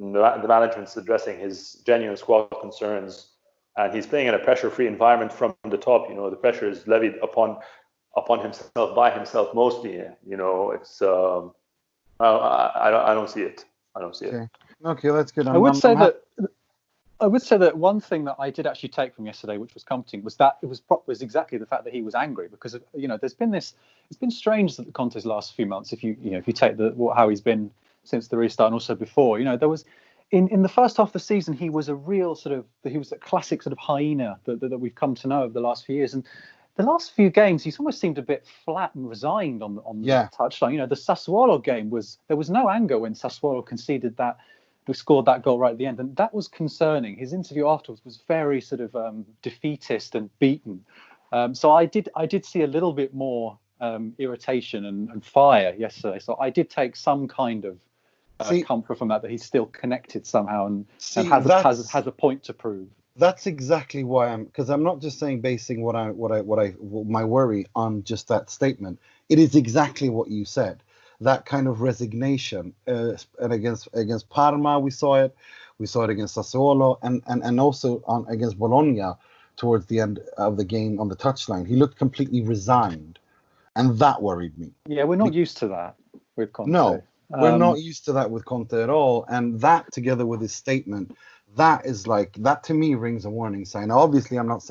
management's addressing his genuine squad concerns, and he's playing in a pressure-free environment from the top. The pressure is levied upon upon himself by himself mostly. It's I don't see it. I don't see it. Okay, that's good. I would say that one thing that I did actually take from yesterday, which was comforting, was that it was exactly the fact that he was angry, because there's been this. It's been strange that the Conte's last few months, if you take how he's been since the restart and also before, there was in the first half of the season he was a classic sort of hyena that we've come to know over the last few years, and the last few games he's almost seemed a bit flat and resigned on the touchline. The Sassuolo game there was no anger when Sassuolo conceded that. Who scored that goal right at the end, and that was concerning. His interview afterwards was very sort of defeatist and beaten. So I did see a little bit more irritation and fire yesterday. So I did take some kind of comfort from that he's still connected somehow and has a point to prove. That's exactly why because I'm not just basing my worry on just that statement. It is exactly what you said. That kind of resignation, and against Parma we saw it against Sassuolo, and also against Bologna towards the end of the game on the touchline. He looked completely resigned, and that worried me. Yeah, we're not used to that with Conte. No, we're not used to that with Conte at all, and that together with his statement, that to me rings a warning sign. Now, obviously, I'm not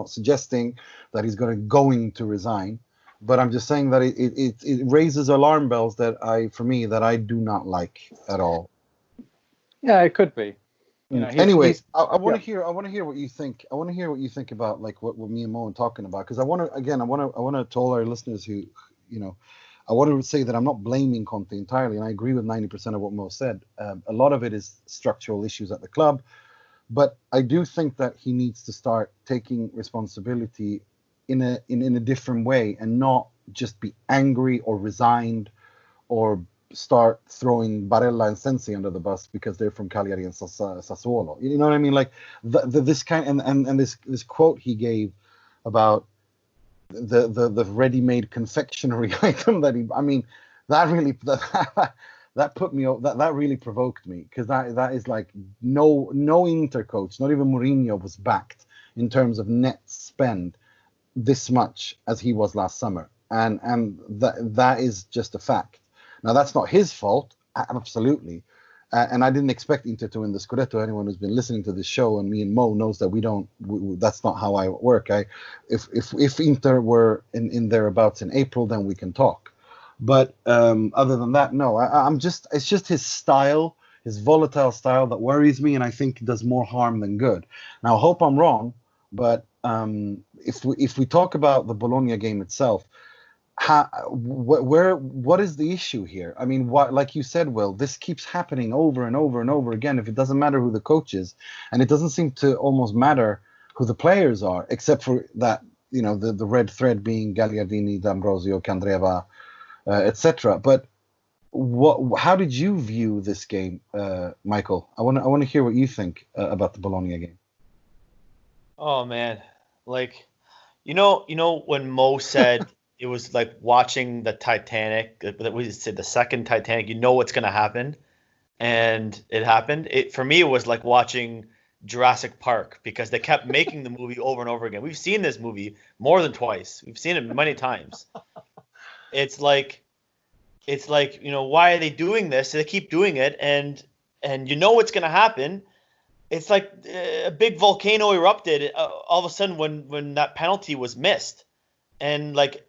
suggesting that he's going to resign. But I'm just saying that it raises alarm bells that I do not like at all. Yeah, it could be. Anyways, I want to hear what you think. I want to hear what you think about what me and Mo are talking about, because I want to tell our listeners who, I want to say that I'm not blaming Conte entirely, and I agree with 90% of what Mo said. A lot of it is structural issues at the club, but I do think that he needs to start taking responsibility in a different way, and not just be angry or resigned or start throwing Barella and Sensi under the bus because they're from Cagliari and Sassuolo. You know what I mean? Like this kind and this quote he gave about the ready-made confectionery item that really provoked me, because that is like no Inter coach, not even Mourinho, was backed in terms of net spend this much as he was last summer, and that is just a fact. Now, that's not his fault, absolutely, and I didn't expect Inter to win the Scudetto. Anyone who's been listening to this show and me and Mo knows that that's not how I work. If Inter were in thereabouts in April, then we can talk, but other than that, no. It's just his style, his volatile style, that worries me, and I think does more harm than good. Now, I hope I'm wrong, but if we talk about the Bologna game itself, what is the issue here? I mean, like you said, Will, this keeps happening over and over and over again. If it doesn't matter who the coach is, and it doesn't seem to almost matter who the players are, except for that, the red thread being Gagliardini, D'Ambrosio, Candreva, etc. But how did you view this game, Michael? I want to hear what you think about the Bologna game. Oh man, like, when Mo said it was like watching the Titanic, we said the second Titanic, what's going to happen, and it happened. For me, it was like watching Jurassic Park, because they kept making the movie over and over again. We've seen this movie more than twice. We've seen it many times. It's like, why are they doing this? They keep doing it, and what's going to happen. It's like a big volcano erupted all of a sudden when that penalty was missed. And like,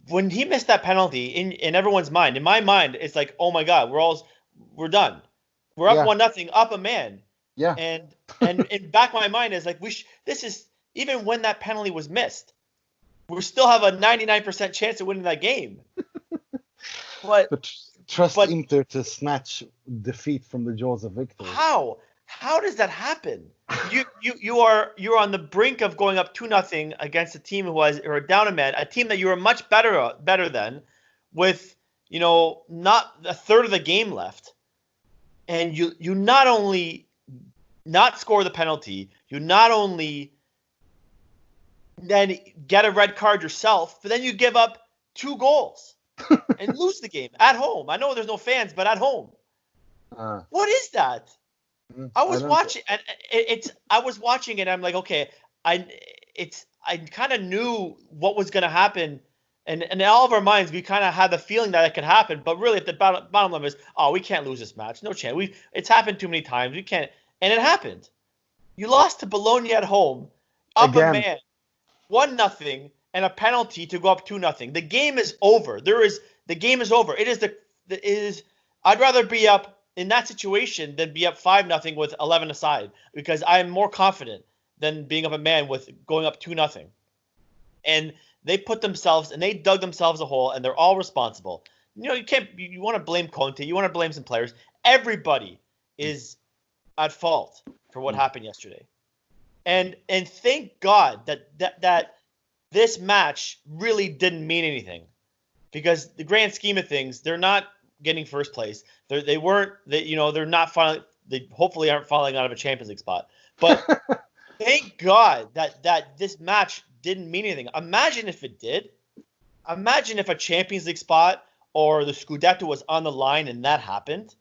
when he missed that penalty, in everyone's mind, in my mind, it's like, oh my God, we're done. We're up 1-0, up a man. Yeah. And in back of my mind is like, this is, even when that penalty was missed, we still have a 99% chance of winning that game. But trust Inter to snatch defeat from the jaws of victory. How does that happen? You're on the brink of going up 2-0 against a team or down a man, a team that you are much better than, with not a third of the game left, and you not only not score the penalty, you not only then get a red card yourself, but then you give up 2 goals and lose the game at home. I know there's no fans, but at home. What is that? I was watching, and I was watching it. I'm like, okay, I kind of knew what was going to happen And in all of our minds, we kind of had the feeling that it could happen. But really, at the bottom line is, we can't lose this match. No chance. It's happened too many times. We can't. And it happened. You lost to Bologna at home, up Again. a man, 1-0, and a penalty to go up 2-0. The game is over. The game is over. I'd rather be up in that situation than be up 5-0 with 11 aside, because I'm more confident than being up a man with going up 2-0. And they put themselves and they dug themselves a hole, and they're all responsible. You want to blame Conte, you want to blame some players. Everybody is at fault for what happened yesterday. And thank God that this match really didn't mean anything, because the grand scheme of things, they're not getting first place. They're not finally. They hopefully aren't falling out of a Champions League spot. But thank God that this match didn't mean anything. Imagine if it did. Imagine if a Champions League spot or the Scudetto was on the line and that happened.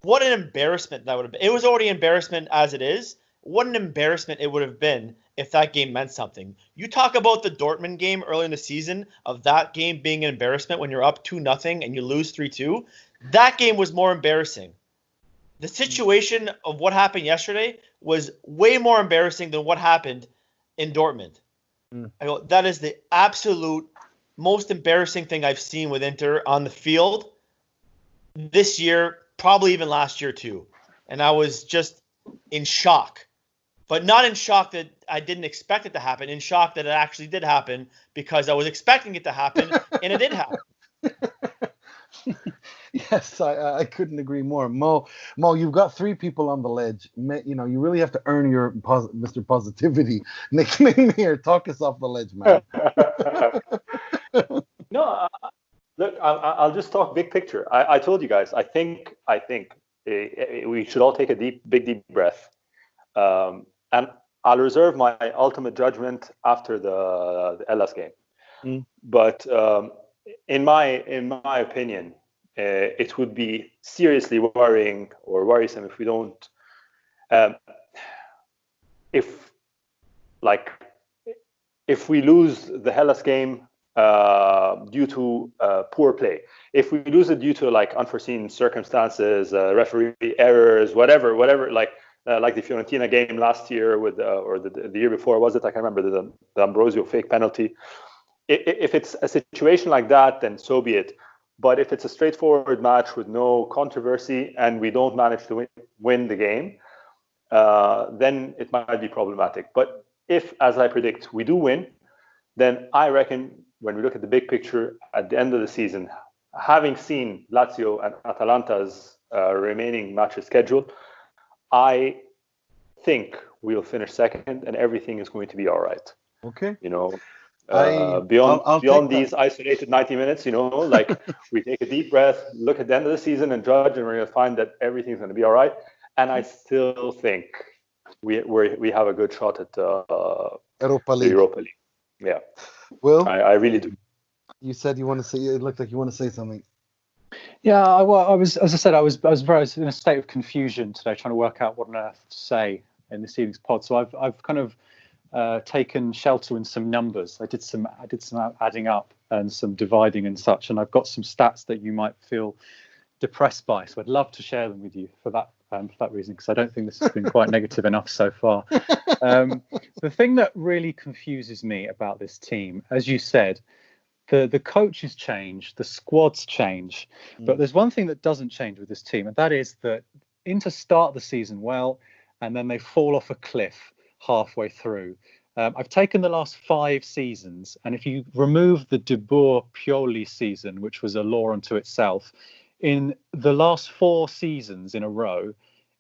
What an embarrassment that would have been. It was already embarrassment as it is. What an embarrassment it would have been if that game meant something. You talk about the Dortmund game early in the season, of that game being an embarrassment when you're up 2-0 and you lose 3-2. That game was more embarrassing. The situation of what happened yesterday was way more embarrassing than what happened in Dortmund. I go, that is the absolute most embarrassing thing I've seen with Inter on the field this year, probably even last year too. And I was just in shock. But not in shock that I didn't expect it to happen, in shock that it actually did happen, because I was expecting it to happen, and it did happen. Yes, I couldn't agree more. Mo, you've got 3 people on the ledge. You really have to earn your Mr. Positivity nickname here. Talk us off the ledge, man. No, look, I'll just talk big picture. I told you guys, I think we should all take a big deep breath. And I'll reserve my ultimate judgment after the Hellas game. But in my opinion, it would be seriously worrying or worrisome if we don't, if we lose the Hellas game due to poor play, if we lose it due to unforeseen circumstances, referee errors, whatever, like the Fiorentina game last year or the year before, was it? I can't remember, the Ambrosio fake penalty. If it's a situation like that, then so be it. But if it's a straightforward match with no controversy and we don't manage to win the game, then it might be problematic. But if, as I predict, we do win, then I reckon when we look at the big picture at the end of the season, having seen Lazio and Atalanta's remaining matches scheduled, I think we'll finish second and everything is going to be all right. Okay. Beyond these isolated 90 minutes, we take a deep breath, look at the end of the season and judge, and we're going to find that everything's going to be all right. And I still think we have a good shot at Europa League. Yeah. Well, I really do. You said you want to say. It looked like you want to say something. Yeah, I was, as I said, I was very in a state of confusion today, trying to work out what on earth to say in this evening's pod. So I've kind of taken shelter in some numbers. I did some adding up and some dividing and such, and I've got some stats that you might feel depressed by. So I'd love to share them with you for that reason, because I don't think this has been quite negative enough so far. The thing that really confuses me about this team, as you said, the coaches change, the squads change, but there's one thing that doesn't change with this team, and that is that Inter start the season well, and then they fall off a cliff halfway through. I've taken the last 5 seasons, and if you remove the De Boer Pioli season, which was a law unto itself, in the last 4 seasons in a row,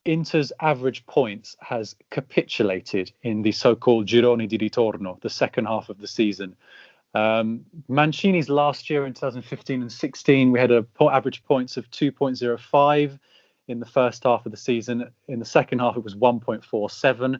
Inter's average points has capitulated in the so-called Gironi di Ritorno, the second half of the season. Mancini's last year in 2015 and 16, we had average points of 2.05 in the first half of the season. In the second half, it was 1.47.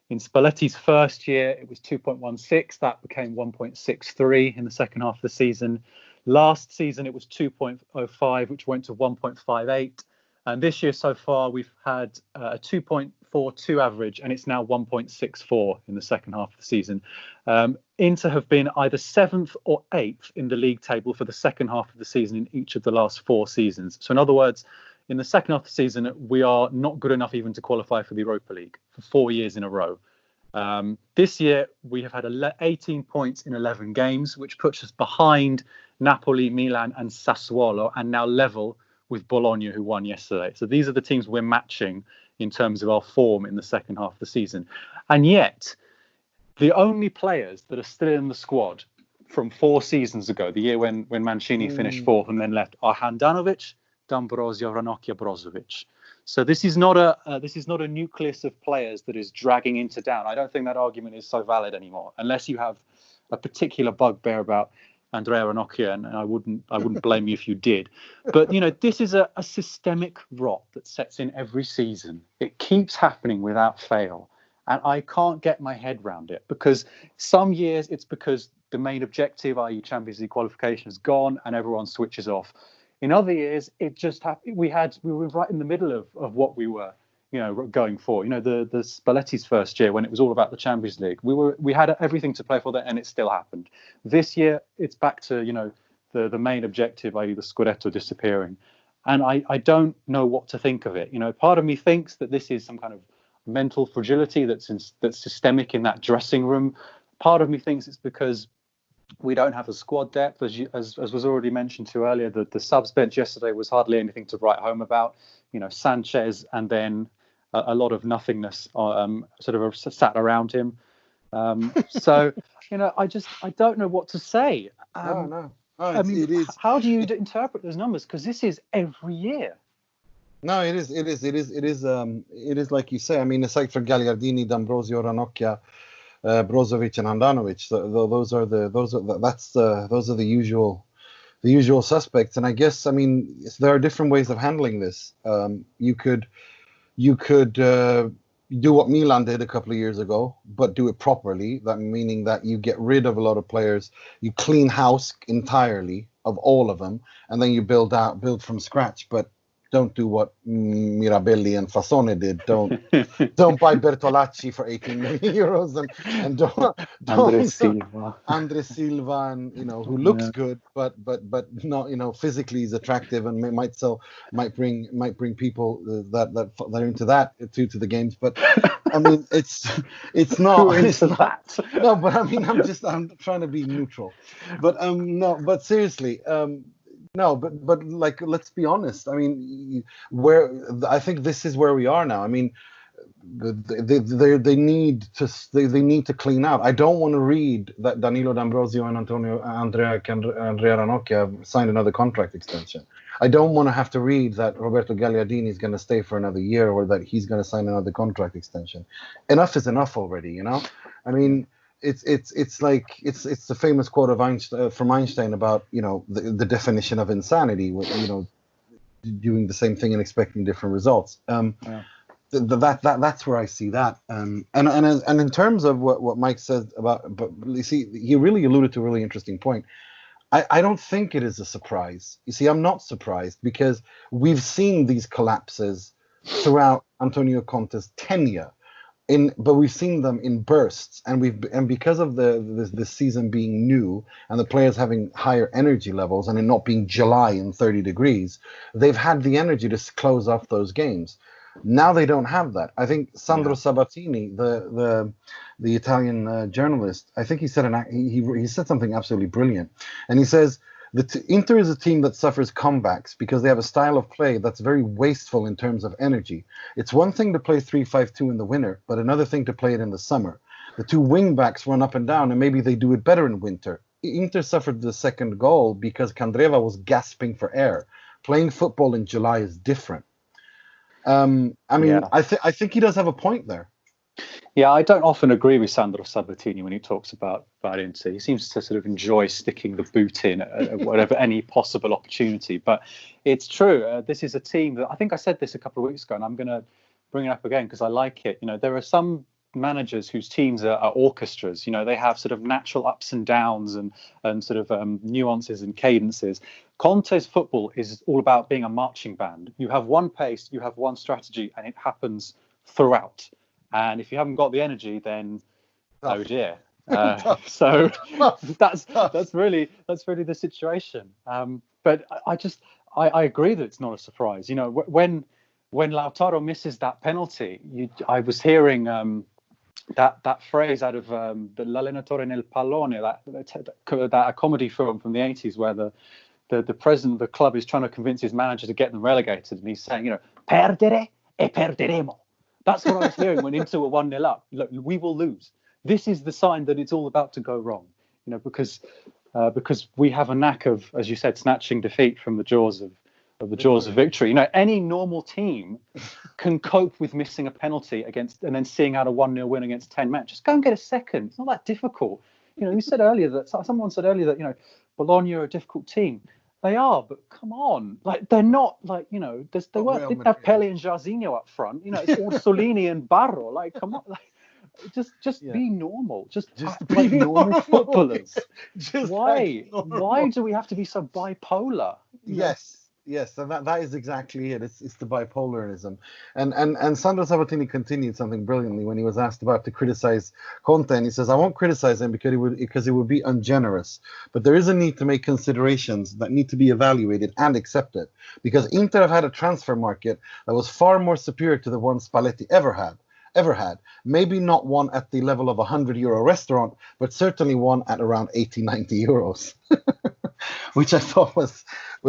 In Spalletti's first year, it was 2.16. That became 1.63 in the second half of the season. Last season, it was 2.05, which went to 1.58. And this year so far, we've had a 2.58 1.42 average, and it's now 1.64 in the second half of the season. Inter have been either 7th or 8th in the league table for the second half of the season in each of the last 4 seasons. So in other words, in the second half of the season, we are not good enough even to qualify for the Europa League for 4 years in a row. This year, we have had 18 points in 11 games, which puts us behind Napoli, Milan and Sassuolo, and now level with Bologna, who won yesterday. So these are the teams we're matching in terms of our form in the second half of the season. And yet, the only players that are still in the squad from 4 seasons ago, the year when Mancini finished 4th and then left, are Handanovic, D'Ambrosio, Ranocchia, Brozovic. So this is not a nucleus of players that is dragging Inter down. I don't think that argument is so valid anymore, unless you have a particular bugbear about Andrea Ranocchia, and I wouldn't blame you if you did. But this is a systemic rot that sets in every season. It keeps happening without fail, and I can't get my head around it, because some years it's because the main objective, i.e. Champions League qualification, is gone and everyone switches off. In other years, it just happened. We were right in the middle of what we were, going for. The Spalletti's first year, when it was all about the Champions League, we had everything to play for that, and it still happened. This year, it's back to the main objective, i.e. the Scudetto, disappearing, and I don't know what to think of it. Part of me thinks that this is some kind of mental fragility that's systemic in that dressing room. Part of me thinks it's because we don't have a squad depth, as was already mentioned to earlier. The subs bench yesterday was hardly anything to write home about. Sanchez and then a lot of nothingness sort of sat around him. So I don't know what to say. No, I mean, it is. How do you interpret those numbers? Because this is every year. No, it is like you say. I mean, aside from Gagliardini, D'Ambrosio, Ranocchia, Brozovic and Handanovic, those are the usual suspects. And I guess, I mean, there are different ways of handling this. You could do what Milan did a couple of years ago, but do it properly. That meaning that you get rid of a lot of players, you clean house entirely of all of them, and then you build from scratch. But don't do what Mirabelli and Fasone did. Don't buy Bertolacci for 18 million euros and don't Andre Silva, and who looks good, but not physically is attractive and might bring people that are into that to the games. But I mean, it's not into that. No, but I mean, I'm trying to be neutral. But no, but seriously. No, but like, let's be honest. I mean, I think this is where we are now. I mean, they need to clean out. I don't want to read that Danilo D'Ambrosio and Andrea Ranocchia signed another contract extension. I don't want to have to read that Roberto Gagliardini is going to stay for another year, or that he's going to sign another contract extension. Enough is enough already. I mean. It's like the famous quote of from Einstein about the definition of insanity, doing the same thing and expecting different results. That's where I see that. And in terms of what Mike said but you see, he really alluded to a really interesting point. I don't think it is a surprise. You see, I'm not surprised, because we've seen these collapses throughout Antonio Conte's tenure. But we've seen them in bursts, and because of this season being new and the players having higher energy levels and it not being July and 30 degrees, they've had the energy to close off those games. Now they don't have that. I think Sandro Sabatini, the Italian journalist, I think he said he said something absolutely brilliant, and he says, Inter is a team that suffers comebacks because they have a style of play that's very wasteful in terms of energy. It's one thing to play 3-5-2 in the winter, but another thing to play it in the summer. The two wing backs run up and down, and maybe they do it better in winter. Inter suffered the second goal because Candreva was gasping for air. Playing football in July is different. I think he does have a point there. Yeah, I don't often agree with Sandro Sabatini when he talks about Inter. He seems to sort of enjoy sticking the boot in at whatever any possible opportunity. But it's true. This is a team that, I think I said this a couple of weeks ago, and I'm going to bring it up again because I like it. There are some managers whose teams are orchestras. They have sort of natural ups and downs and sort of nuances and cadences. Conte's football is all about being a marching band. You have one pace, you have one strategy, and it happens throughout. And if you haven't got the energy, then oh dear. So that's really the situation. But I agree that it's not a surprise. You know, when Lautaro misses that penalty, I was hearing that phrase out of the L'allenatore nel pallone, that comedy film from the 80s, where the president of the club is trying to convince his manager to get them relegated, and he's saying, you know, perdere e perderemo. That's what I was hearing when Inter were 1-0 up. Look, we will lose. This is the sign that it's all about to go wrong, you know, because we have a knack of, as you said, snatching defeat from the jaws of victory. You know, any normal team can cope with missing a penalty and then seeing out a 1-0 win against 10 men. Just go and get a second. It's not that difficult. You know, someone said earlier that, you know, Bologna are a difficult team. They are, but come on, like didn't have Pele and Jarzinho up front. You know, it's Orsolini and Barro. Like, come on, like. Just be normal. Just be normal footballers. Why do we have to be so bipolar? Yes, and that is exactly it. It's the bipolarism. And Sandro Sabatini continued something brilliantly when he was asked about to criticize Conte, and he says, I won't criticize him because it would be ungenerous. But there is a need to make considerations that need to be evaluated and accepted, because Inter have had a transfer market that was far more superior to the one Spalletti ever had. Maybe not one at the level of a €100 restaurant, but certainly one at around 80-90 euros, which I thought was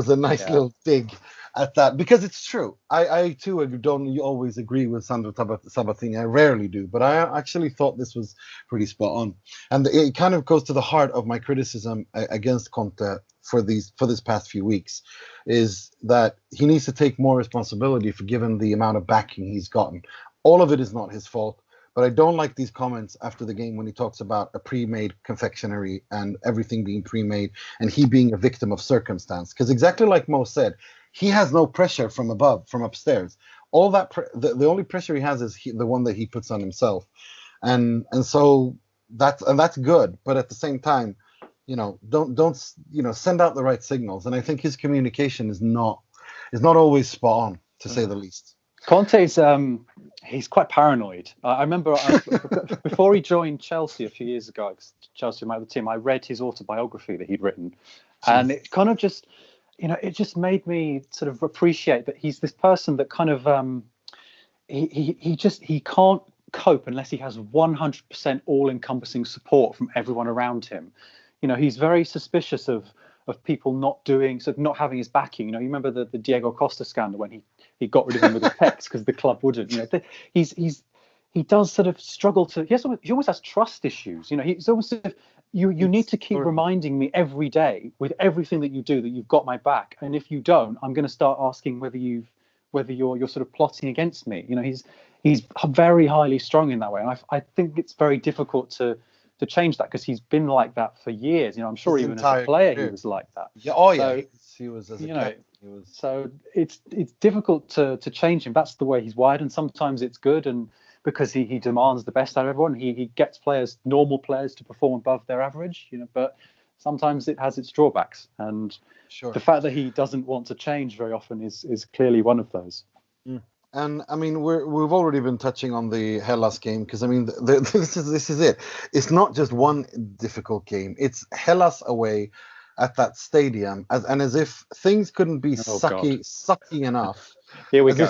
a nice little dig at that, because it's true. I too don't always agree with Sandro Sabatini. I rarely do, but I actually thought this was pretty spot on, and it kind of goes to the heart of my criticism against Conte for this past few weeks, is that he needs to take more responsibility for given the amount of backing he's gotten. All of it is not his fault, but I don't like these comments after the game when he talks about a pre-made confectionery and everything being pre-made and he being a victim of circumstance. Because exactly like Mo said, he has no pressure from above, from upstairs. All that the only pressure he has is the one that he puts on himself, and so that's good. But at the same time, you know, don't send out the right signals. And I think his communication is not always spot on, to say the least. Conte's he's quite paranoid. I remember before he joined Chelsea a few years ago, Chelsea were my other team, I read his autobiography that he'd written. And it kind of just, you know, it just made me sort of appreciate that he's this person that kind of, he can't cope unless he has 100% all-encompassing support from everyone around him. You know, he's very suspicious of people not having his backing. You know, you remember the Diego Costa scandal when he got rid of him with the PEX because the club wouldn't. You know, he does sort of struggle to. He almost has trust issues. You know, he's almost sort of, you need to keep reminding me every day with everything that you do that you've got my back, and if you don't, I'm going to start asking whether you're sort of plotting against me. You know, he's very highly strung in that way, and I think it's very difficult to change that, because he's been like that for years. You know, I'm sure even as a player he was like that. Yeah, oh yeah, he was as a player. So it's difficult to change him. That's the way he's wired, and sometimes it's good, and because he demands the best out of everyone, he gets normal players to perform above their average. You know, but sometimes it has its drawbacks, and the fact that he doesn't want to change very often is clearly one of those. And I mean, we've already been touching on the Hellas game, because I mean, this is it. It's not just one difficult game. It's Hellas away at that stadium, as if things couldn't be sucky enough. Here we go.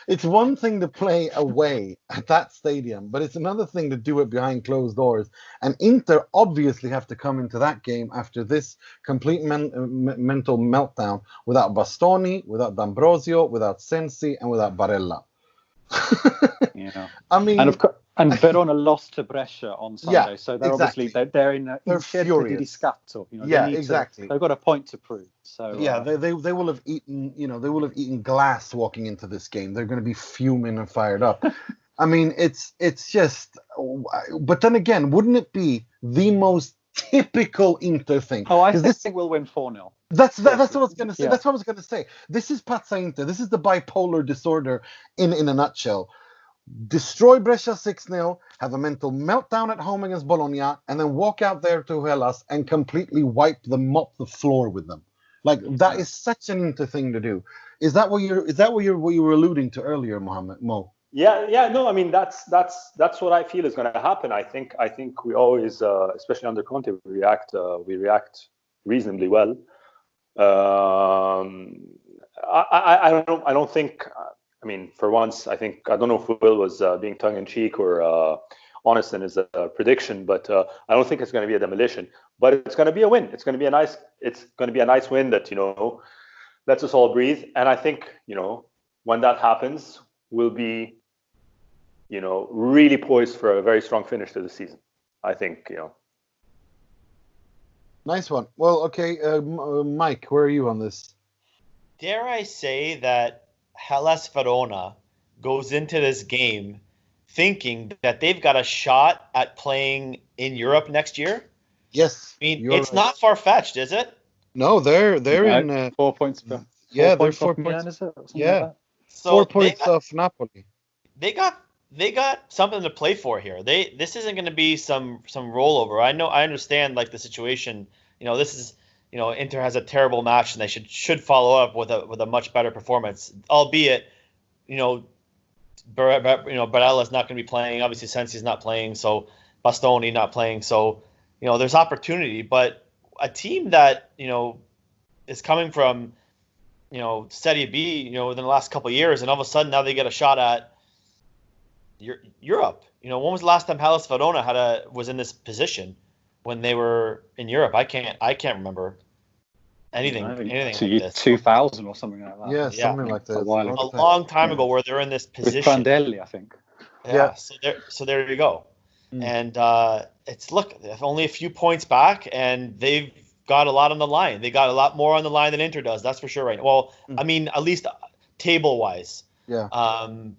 It's one thing to play away at that stadium, but it's another thing to do it behind closed doors. And Inter obviously have to come into that game after this complete mental meltdown without Bastoni, without D'Ambrosio, without Sensi, and without Barella. Yeah, I mean, and Verona lost to Brescia on Sunday, so they're exactly. Obviously they're in furious. Di riscatto. You know, yeah, exactly. They've got a point to prove. So yeah, they will have eaten, you know, they will have eaten glass walking into this game. They're going to be fuming and fired up. I mean, it's just. But then again, wouldn't it be the most typical Inter thing? Oh, I think we'll win 4-0. That's what I was going to say. Yeah. That's what I was going to say. This is Pazza Inter. This is the bipolar disorder in a nutshell. Destroy Brescia 6-0, have a mental meltdown at home against Bologna, and then walk out there to Hellas and completely mop the floor with them. Like, that is such an Inter thing to do. Is that what you were alluding to earlier, Mo? Yeah. No, I mean that's what I feel is going to happen. I think we always, especially under Conte, we react reasonably well. I don't think. I mean, for once, I don't know if Will was being tongue in cheek or honest in his prediction, but I don't think it's going to be a demolition. But it's going to be a win. It's going to be a nice win that lets us all breathe. And I think when that happens, we'll be really poised for a very strong finish to the season. I think Nice one. Well, okay, Mike, where are you on this? Dare I say that Hellas Verona goes into this game thinking that they've got a shot at playing in Europe next year? Yes. I mean, it's not far-fetched, is it? No, they're in 4 points. Yeah, they're 4 points. points. Milan, is it? Yeah. Like that? So 4 points off Napoli. They got something to play for here. This isn't going to be some rollover. I understand like the situation. This is Inter has a terrible match and they should follow up with a much better performance. Albeit, Barella's not going to be playing. Obviously, Sensi's not playing. So Bastoni not playing. So there's opportunity. But a team that is coming from Serie B within the last couple of years, and all of a sudden now they get a shot at Europe. When was the last time Hellas Verona was in this position when they were in Europe? I can't remember anything like this. 2000 or something like that. Yeah, something like that. A long time ago where they're in this position. With Prandelli, I think. Yeah. So there you go. And they're only a few points back, and they've got a lot on the line. They got a lot more on the line than Inter does. That's for sure, right? Well, I mean, at least table-wise. Yeah.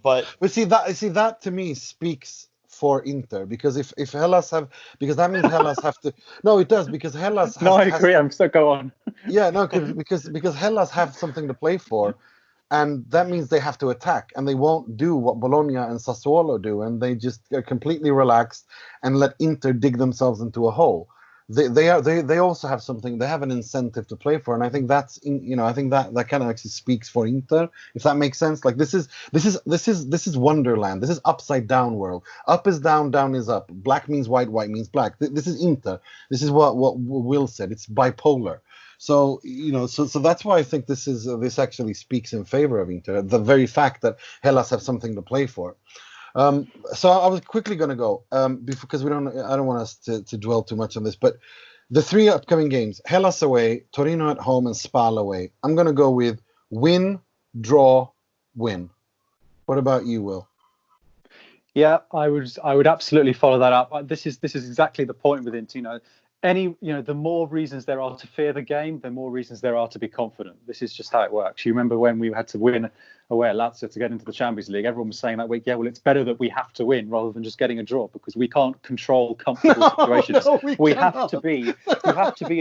But see that to me speaks for Inter, because if Hellas have, because that means Hellas have to. No, it does, because Hellas. I agree. I'm so go on. Yeah, no, because Hellas have something to play for, and that means they have to attack, and they won't do what Bologna and Sassuolo do, and they just are completely relaxed and let Inter dig themselves into a hole. They also have something. They have an incentive to play for, and I think that's I think that kind of actually speaks for Inter, if that makes sense. Like this is Wonderland. This is upside down world. Up is down, down is up. Black means white, white means black. This is Inter. This is what Will said. It's bipolar. So so that's why I think this actually speaks in favor of Inter. The very fact that Hellas have something to play for. So I was quickly going to go because I don't want us to dwell too much on this, but the 3 upcoming games: Hellas away, Torino at home, and SPAL away. I'm going to go with win, draw, win. What about you, Will? Yeah, I would absolutely follow that up. This is exactly the point with Inter. The more reasons there are to fear the game, the more reasons there are to be confident. This is just how it works. You remember when we had to win away at Lazio to get into the Champions League? Everyone was saying that week, it's better that we have to win rather than just getting a draw, because we can't control comfortable situations. We have to be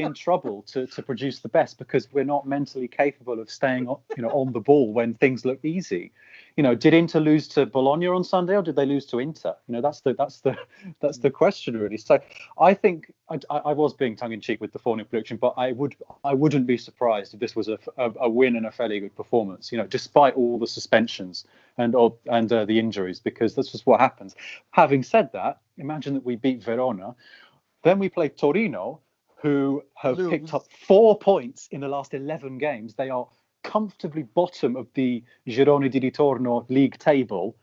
in trouble to produce the best, because we're not mentally capable of staying on the ball when things look easy. Did Inter lose to Bologna on Sunday, or did they lose to Inter? That's the question, really. So I think I was being tongue-in-cheek with the 4-0 prediction, but I wouldn't be surprised if this was a win and a fairly good performance. Despite all the suspensions and the injuries, because that's just what happens. Having said that, imagine that we beat Verona, then we play Torino, who have picked up 4 points in the last 11 games. They are comfortably bottom of the Girone di Ritorno league table.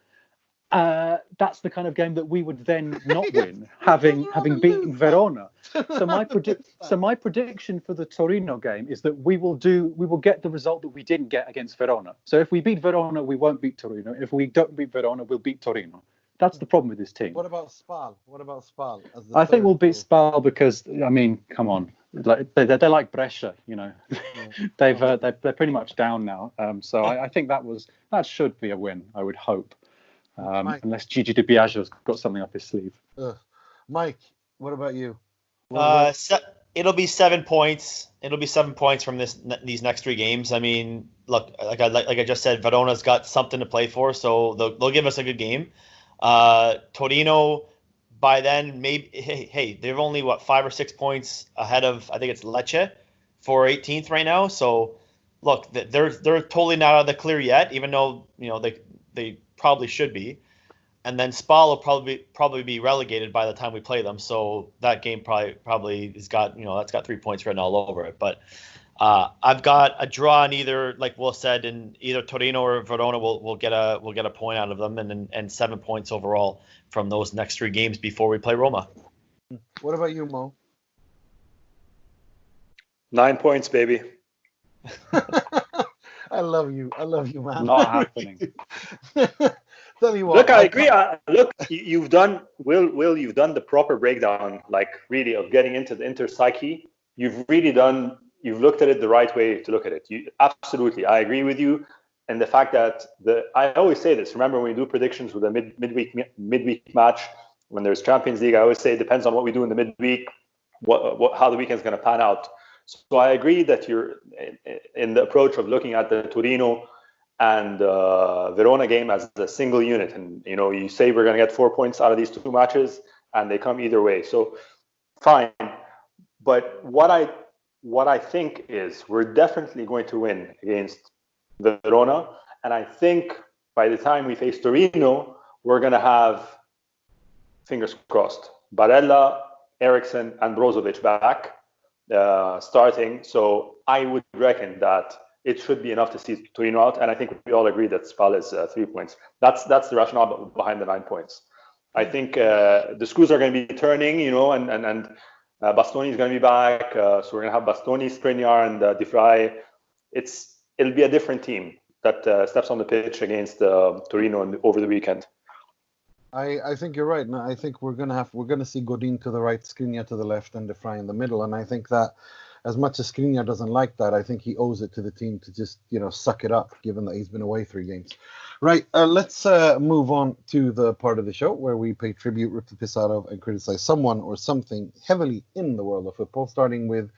That's the kind of game that we would then not win, having beaten Verona. So my prediction for the Torino game is that we will get the result that we didn't get against Verona. So if we beat Verona, we won't beat Torino. If we don't beat Verona, we'll beat Torino. That's the problem with this team. What about SPAL? I think we'll beat SPAL because, I mean, come on, they're like Brescia, they're pretty much down now. So I think that should be a win, I would hope, unless Gigi Di Biagio's got something up his sleeve. Mike, what about you? It'll be 7 points. It'll be 7 points from these next 3 games. I mean, look, like I just said, Verona's got something to play for, so they'll give us a good game. Torino, by then, maybe hey, they're only 5 or 6 points ahead of, I think it's Lecce for 18th right now. So look, they're totally not out of the clear yet, even though they probably should be. And then SPAL will probably be relegated by the time we play them. So that game probably has got that's got 3 points written all over it. But I've got a draw in either, like Will said, in either Torino or Verona. We'll get a point out of them, and 7 points overall from those next 3 games before we play Roma. What about you, Mo? 9 points, baby. I love you, man. Not happening. Tell you what. Look, I agree. Look, you've done you've done the proper breakdown, like really, of getting into the Inter psyche. You've looked at it the right way to look at it. Absolutely, I agree with you. And the fact that I always say this. Remember when we do predictions with a midweek match, when there's Champions League, I always say it depends on what we do in the midweek, how the weekend's going to pan out. So I agree that you're in the approach of looking at the Torino and Verona game as a single unit, and you say we're going to get 4 points out of these 2 matches, and they come either way. So fine, but what I think is we're definitely going to win against Verona, and I think by the time we face Torino, we're going to have, fingers crossed, Barella, Eriksson, and Brozovic back starting. So I would reckon that it should be enough to see Torino out, and I think we all agree that SPAL is 3 points. That's the rationale behind the 9 points. I think the screws are going to be turning, and Bastoni is going to be back. So we're going to have Bastoni, Skriniar, and De Vrij. It'll be a different team that steps on the pitch against Torino over the weekend. I think you're right. And I think we're gonna see Godin to the right, Skriniar to the left, and De Vrij in the middle. And I think that as much as Skriniar doesn't like that, I think he owes it to the team to just suck it up, given that he's been away 3 games. Right. Let's move on to the part of the show where we pay tribute, rip the piss out of, and criticize someone or something heavily in the world of football. Starting with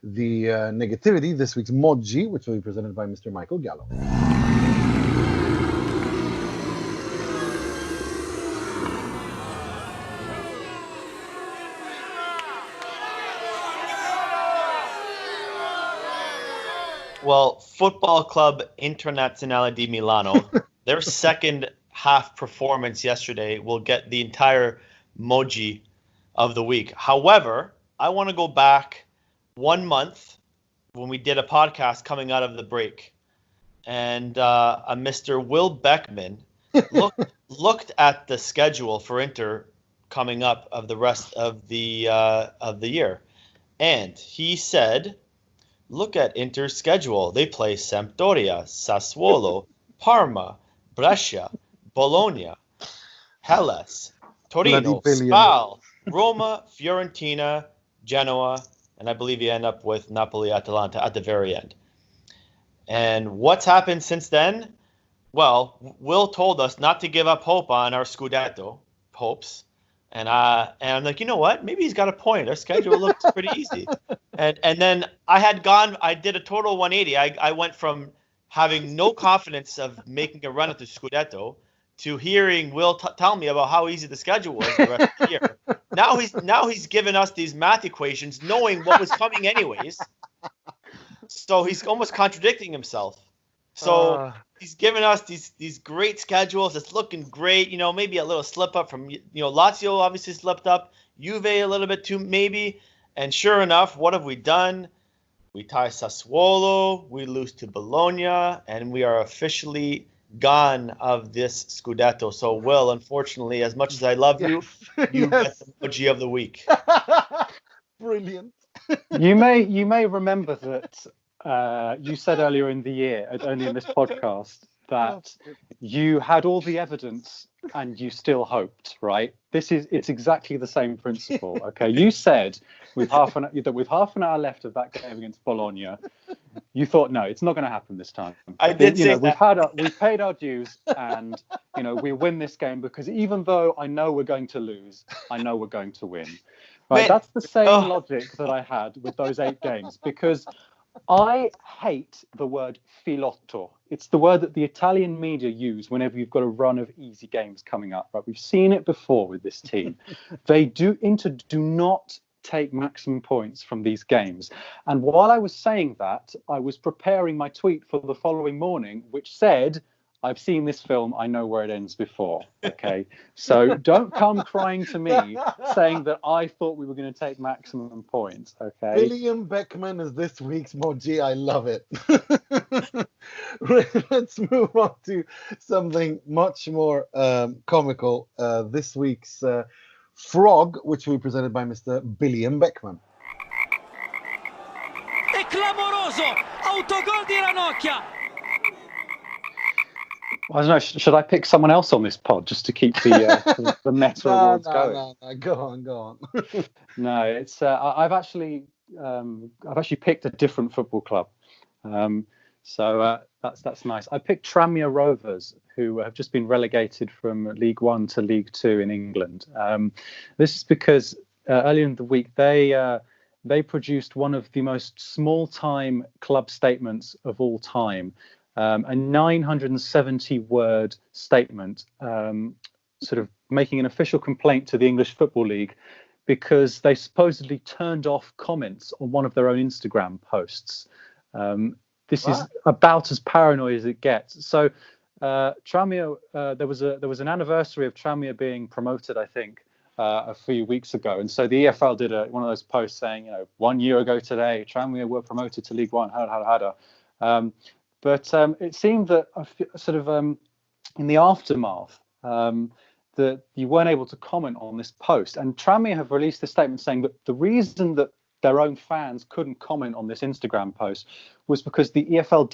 the negativity, this week's Moggi, which will be presented by Mr. Michael Gallo. Well, Football Club Internazionale di Milano, their second half performance yesterday will get the entire Moggi of the week. However, I want to go back 1 month when we did a podcast coming out of the break, and a Mr. Will Beckman looked at the schedule for Inter coming up of the rest of the year, and he said, look at Inter's schedule. They play Sampdoria, Sassuolo, Parma, Brescia, Bologna, Hellas, Torino, SPAL, Roma, Fiorentina, Genoa, and I believe you end up with Napoli, Atalanta at the very end. And what's happened since then? Well, Will told us not to give up hope on our Scudetto hopes. And I'm like, you know what? Maybe he's got a point. Our schedule looks pretty easy. And then I did a total 180. I went from having no confidence of making a run at the Scudetto to hearing Will tell me about how easy the schedule was the rest of the year. Now he's given us these math equations, knowing what was coming anyways. So he's almost contradicting himself. So he's given us these great schedules. It's looking great. Maybe a little slip up from Lazio obviously slipped up. Juve a little bit too maybe. And sure enough, what have we done? We tie Sassuolo, we lose to Bologna, and we are officially gone of this Scudetto. So, Will, unfortunately, as much as I love you, you get the Moggi of the week. Brilliant. You may remember that you said earlier in the year, only in this podcast, that you had all the evidence and you still hoped, right? It's exactly the same principle. Okay, you said with half an hour left of that game against Bologna, you thought, no, it's not going to happen this time. I did say that. We've paid our dues, and we win this game because even though I know we're going to lose, I know we're going to win. Right? That's the same logic that I had with those 8 games, because I hate the word filotto. It's the word that the Italian media use whenever you've got a run of easy games coming up. Right? We've seen it before with this team. Inter do not take maximum points from these games. And while I was saying that, I was preparing my tweet for the following morning, which said, I've seen this film, I know where it ends before. Okay, so don't come crying to me saying that I thought we were going to take maximum points. Okay, William Beckman is this week's Moggi. I love it. Let's move on to something much more comical. This week's Frog, which will be presented by Mr. William Beckman. È clamoroso! Autogol di Ranocchia! I don't know. Should I pick someone else on this pod just to keep the meta awards going? No. Go on. No, it's I've actually picked a different football club, so that's nice. I picked Tranmere Rovers, who have just been relegated from League One to League Two in England. This is because earlier in the week they produced one of the most small-time club statements of all time. A 970-word statement, sort of making an official complaint to the English Football League because they supposedly turned off comments on one of their own Instagram posts. This is about as paranoid as it gets. So Tranmere, there was an anniversary of Tranmere being promoted, I think, a few weeks ago, and so the EFL did one of those posts saying, 1 year ago today, Tranmere were promoted to League One. But it seemed that sort of in the aftermath that you weren't able to comment on this post. And Tranmere have released a statement saying that the reason that their own fans couldn't comment on this Instagram post was because the EFL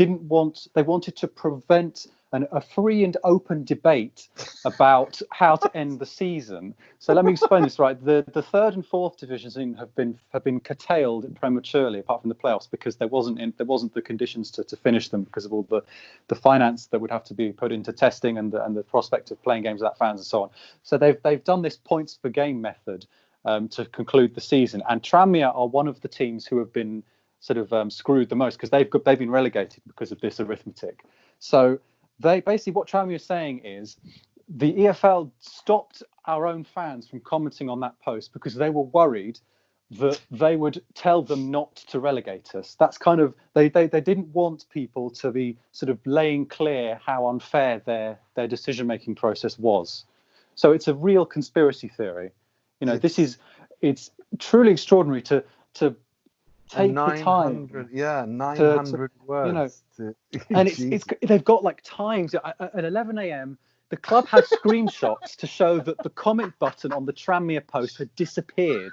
they wanted to prevent a free and open debate about how to end the season. So let me explain this right. The third and fourth divisions have been curtailed prematurely, apart from the playoffs, because there wasn't the conditions to finish them because of all the finance that would have to be put into testing and the prospect of playing games without fans and so on. So they've done this points per game method to conclude the season, and Tranmere are one of the teams who have been sort of screwed the most because they've been relegated because of this arithmetic. So they basically, what Tranmere is saying is the EFL stopped our own fans from commenting on that post because they were worried that they would tell them not to relegate us. That's kind of they didn't want people to be sort of laying clear how unfair their decision-making process was. So it's a real conspiracy theory. It's truly extraordinary to take 900, the time. 900 words. And they've got like times at 11 a.m. The club had screenshots to show that the comment button on the Tranmere post had disappeared.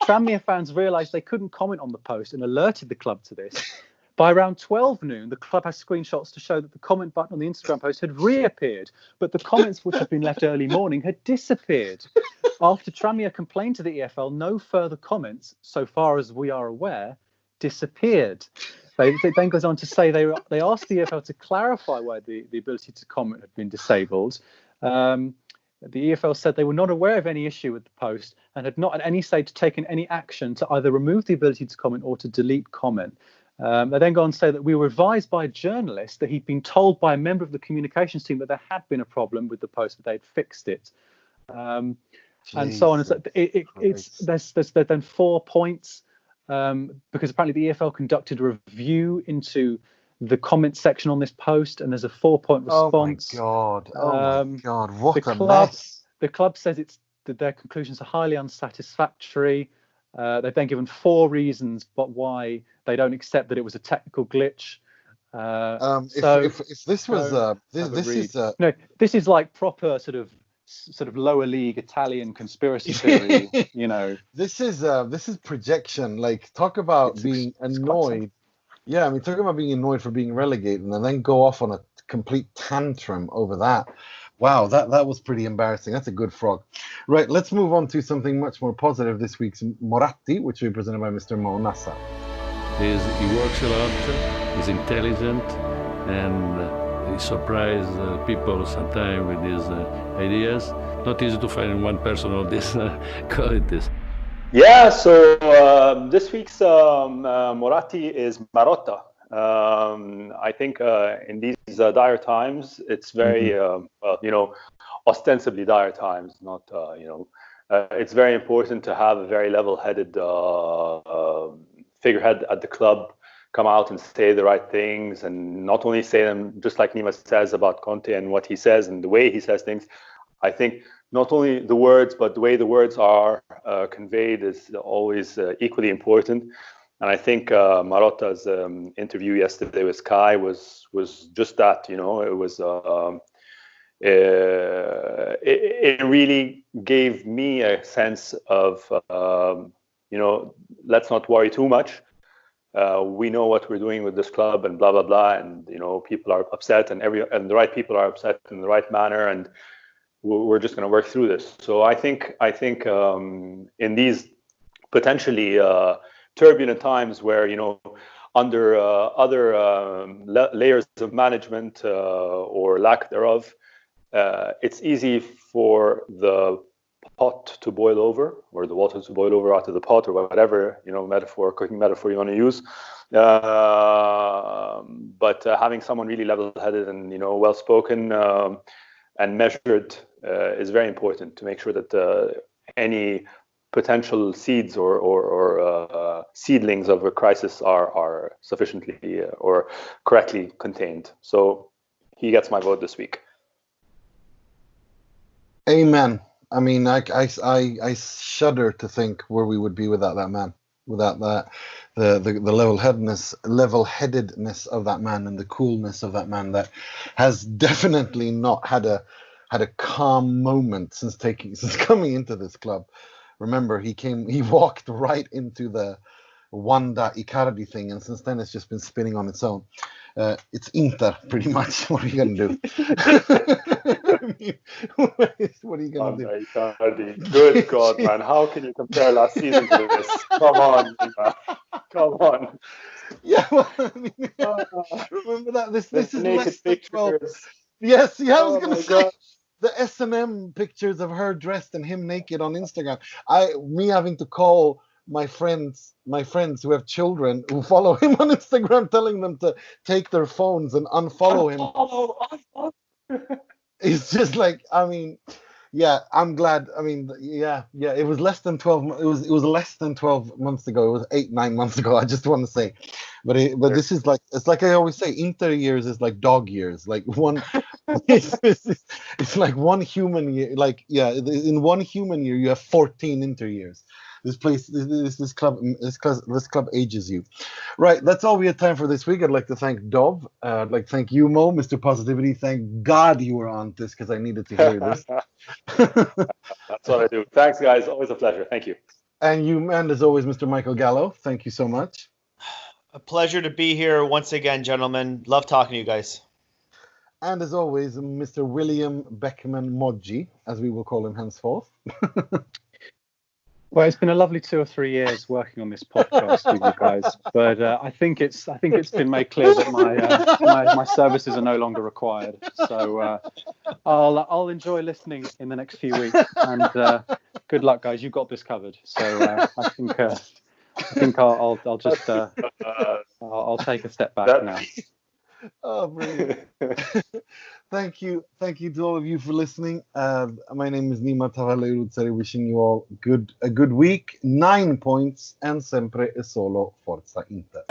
Tranmere fans realised they couldn't comment on the post and alerted the club to this. By around 12 noon, the club has screenshots to show that the comment button on the Instagram post had reappeared, but the comments which had been left early morning had disappeared. After Tranmere complained to the EFL, no further comments, so far as we are aware, disappeared. They then goes on to say they asked the EFL to clarify why the ability to comment had been disabled. The EFL said they were not aware of any issue with the post and had not at any stage taken any action to either remove the ability to comment or to delete comment. They then go on to say that we were advised by a journalist that he'd been told by a member of the communications team that there had been a problem with the post, but they'd fixed it. And so on. There's then 4 points because apparently the EFL conducted a review into the comment section on this post, and there's a 4-point response. Oh my god! What a mess! The club says that their conclusions are highly unsatisfactory. They've then given 4 reasons, but why they don't accept that it was a technical glitch. If this was this is like proper sort of lower league Italian conspiracy theory. This is projection. Like, talk about being annoyed. Yeah, I mean, talk about being annoyed for being relegated and then go off on a complete tantrum over that. Wow, that was pretty embarrassing. That's a good frog. Right, let's move on to something much more positive. This week's Moratti, which will be presented by Mr. Mo Nassa. He works a lot, he's intelligent, and he surprises people sometimes with his ideas. Not easy to find one person of this qualities. Yeah, so this week's Moratti is Marotta. I think in these dire times, it's very, ostensibly dire times. Not it's very important to have a very level-headed figurehead at the club come out and say the right things, and not only say them just like Nima says about Conte and what he says and the way he says things. I think not only the words, but the way the words are conveyed is always equally important. And I think Marotta's interview yesterday with Sky was just that. It was it really gave me a sense of let's not worry too much. We know what we're doing with this club and blah blah blah, and people are upset, and the right people are upset in the right manner, and we're just going to work through this. So I think in these potentially turbulent times where under other layers of management or lack thereof, it's easy for the pot to boil over, or the water to boil over out of the pot, or whatever cooking metaphor you want to use. But having someone really level-headed and well spoken and measured is very important to make sure that any potential seeds or seedlings of a crisis are sufficiently or correctly contained. So he gets my vote this week. Amen. I mean, I shudder to think where we would be without that man, without that the level-headedness of that man and the coolness of that man that has definitely not had a calm moment since coming into this club. Remember, he walked right into the Wanda Icardi thing, and since then it's just been spinning on its own. It's Inter, pretty much. What are you going to do? What are you going to do? Icardi. Good God, man. How can you compare last season to this? Come on. Come on. Yeah, well, I mean, remember that? This is naked pictures. Yes, yeah, I was going to say. The S&M pictures of her dressed and him naked on Instagram. Me having to call my friends who have children who follow him on Instagram, telling them to take their phones and unfollow him. It's just like, I mean, yeah, I'm glad. I mean, yeah. It was less than 12. It was less than 12 months ago. It was 8-9 months ago. I just want to say, but this is like, it's like I always say, Inter years is like dog years. Like one, it's like one human year. Like in one human year you have 14 Inter years. This club ages you. Right, that's all we had time for this week. I'd like to thank Dov. I'd like to thank you, Mo, Mr. Positivity. Thank God you were on this, because I needed to hear this. That's what I do. Thanks, guys. Always a pleasure. Thank you. And as always, Mr. Michael Gallo. Thank you so much. A pleasure to be here once again, gentlemen. Love talking to you guys. And as always, Mr. William Beckman Moggi, as we will call him henceforth. Well, it's been a lovely 2 or 3 years working on this podcast with you guys, but I think it's been made clear that my services are no longer required. So I'll enjoy listening in the next few weeks, and good luck, guys. You've got this covered. So I think I'll just I'll take a step back now. Oh, brilliant. Thank you to all of you for listening. My name is Nima Tavale, wishing you all a good week, 9 points, and sempre e solo Forza Inter.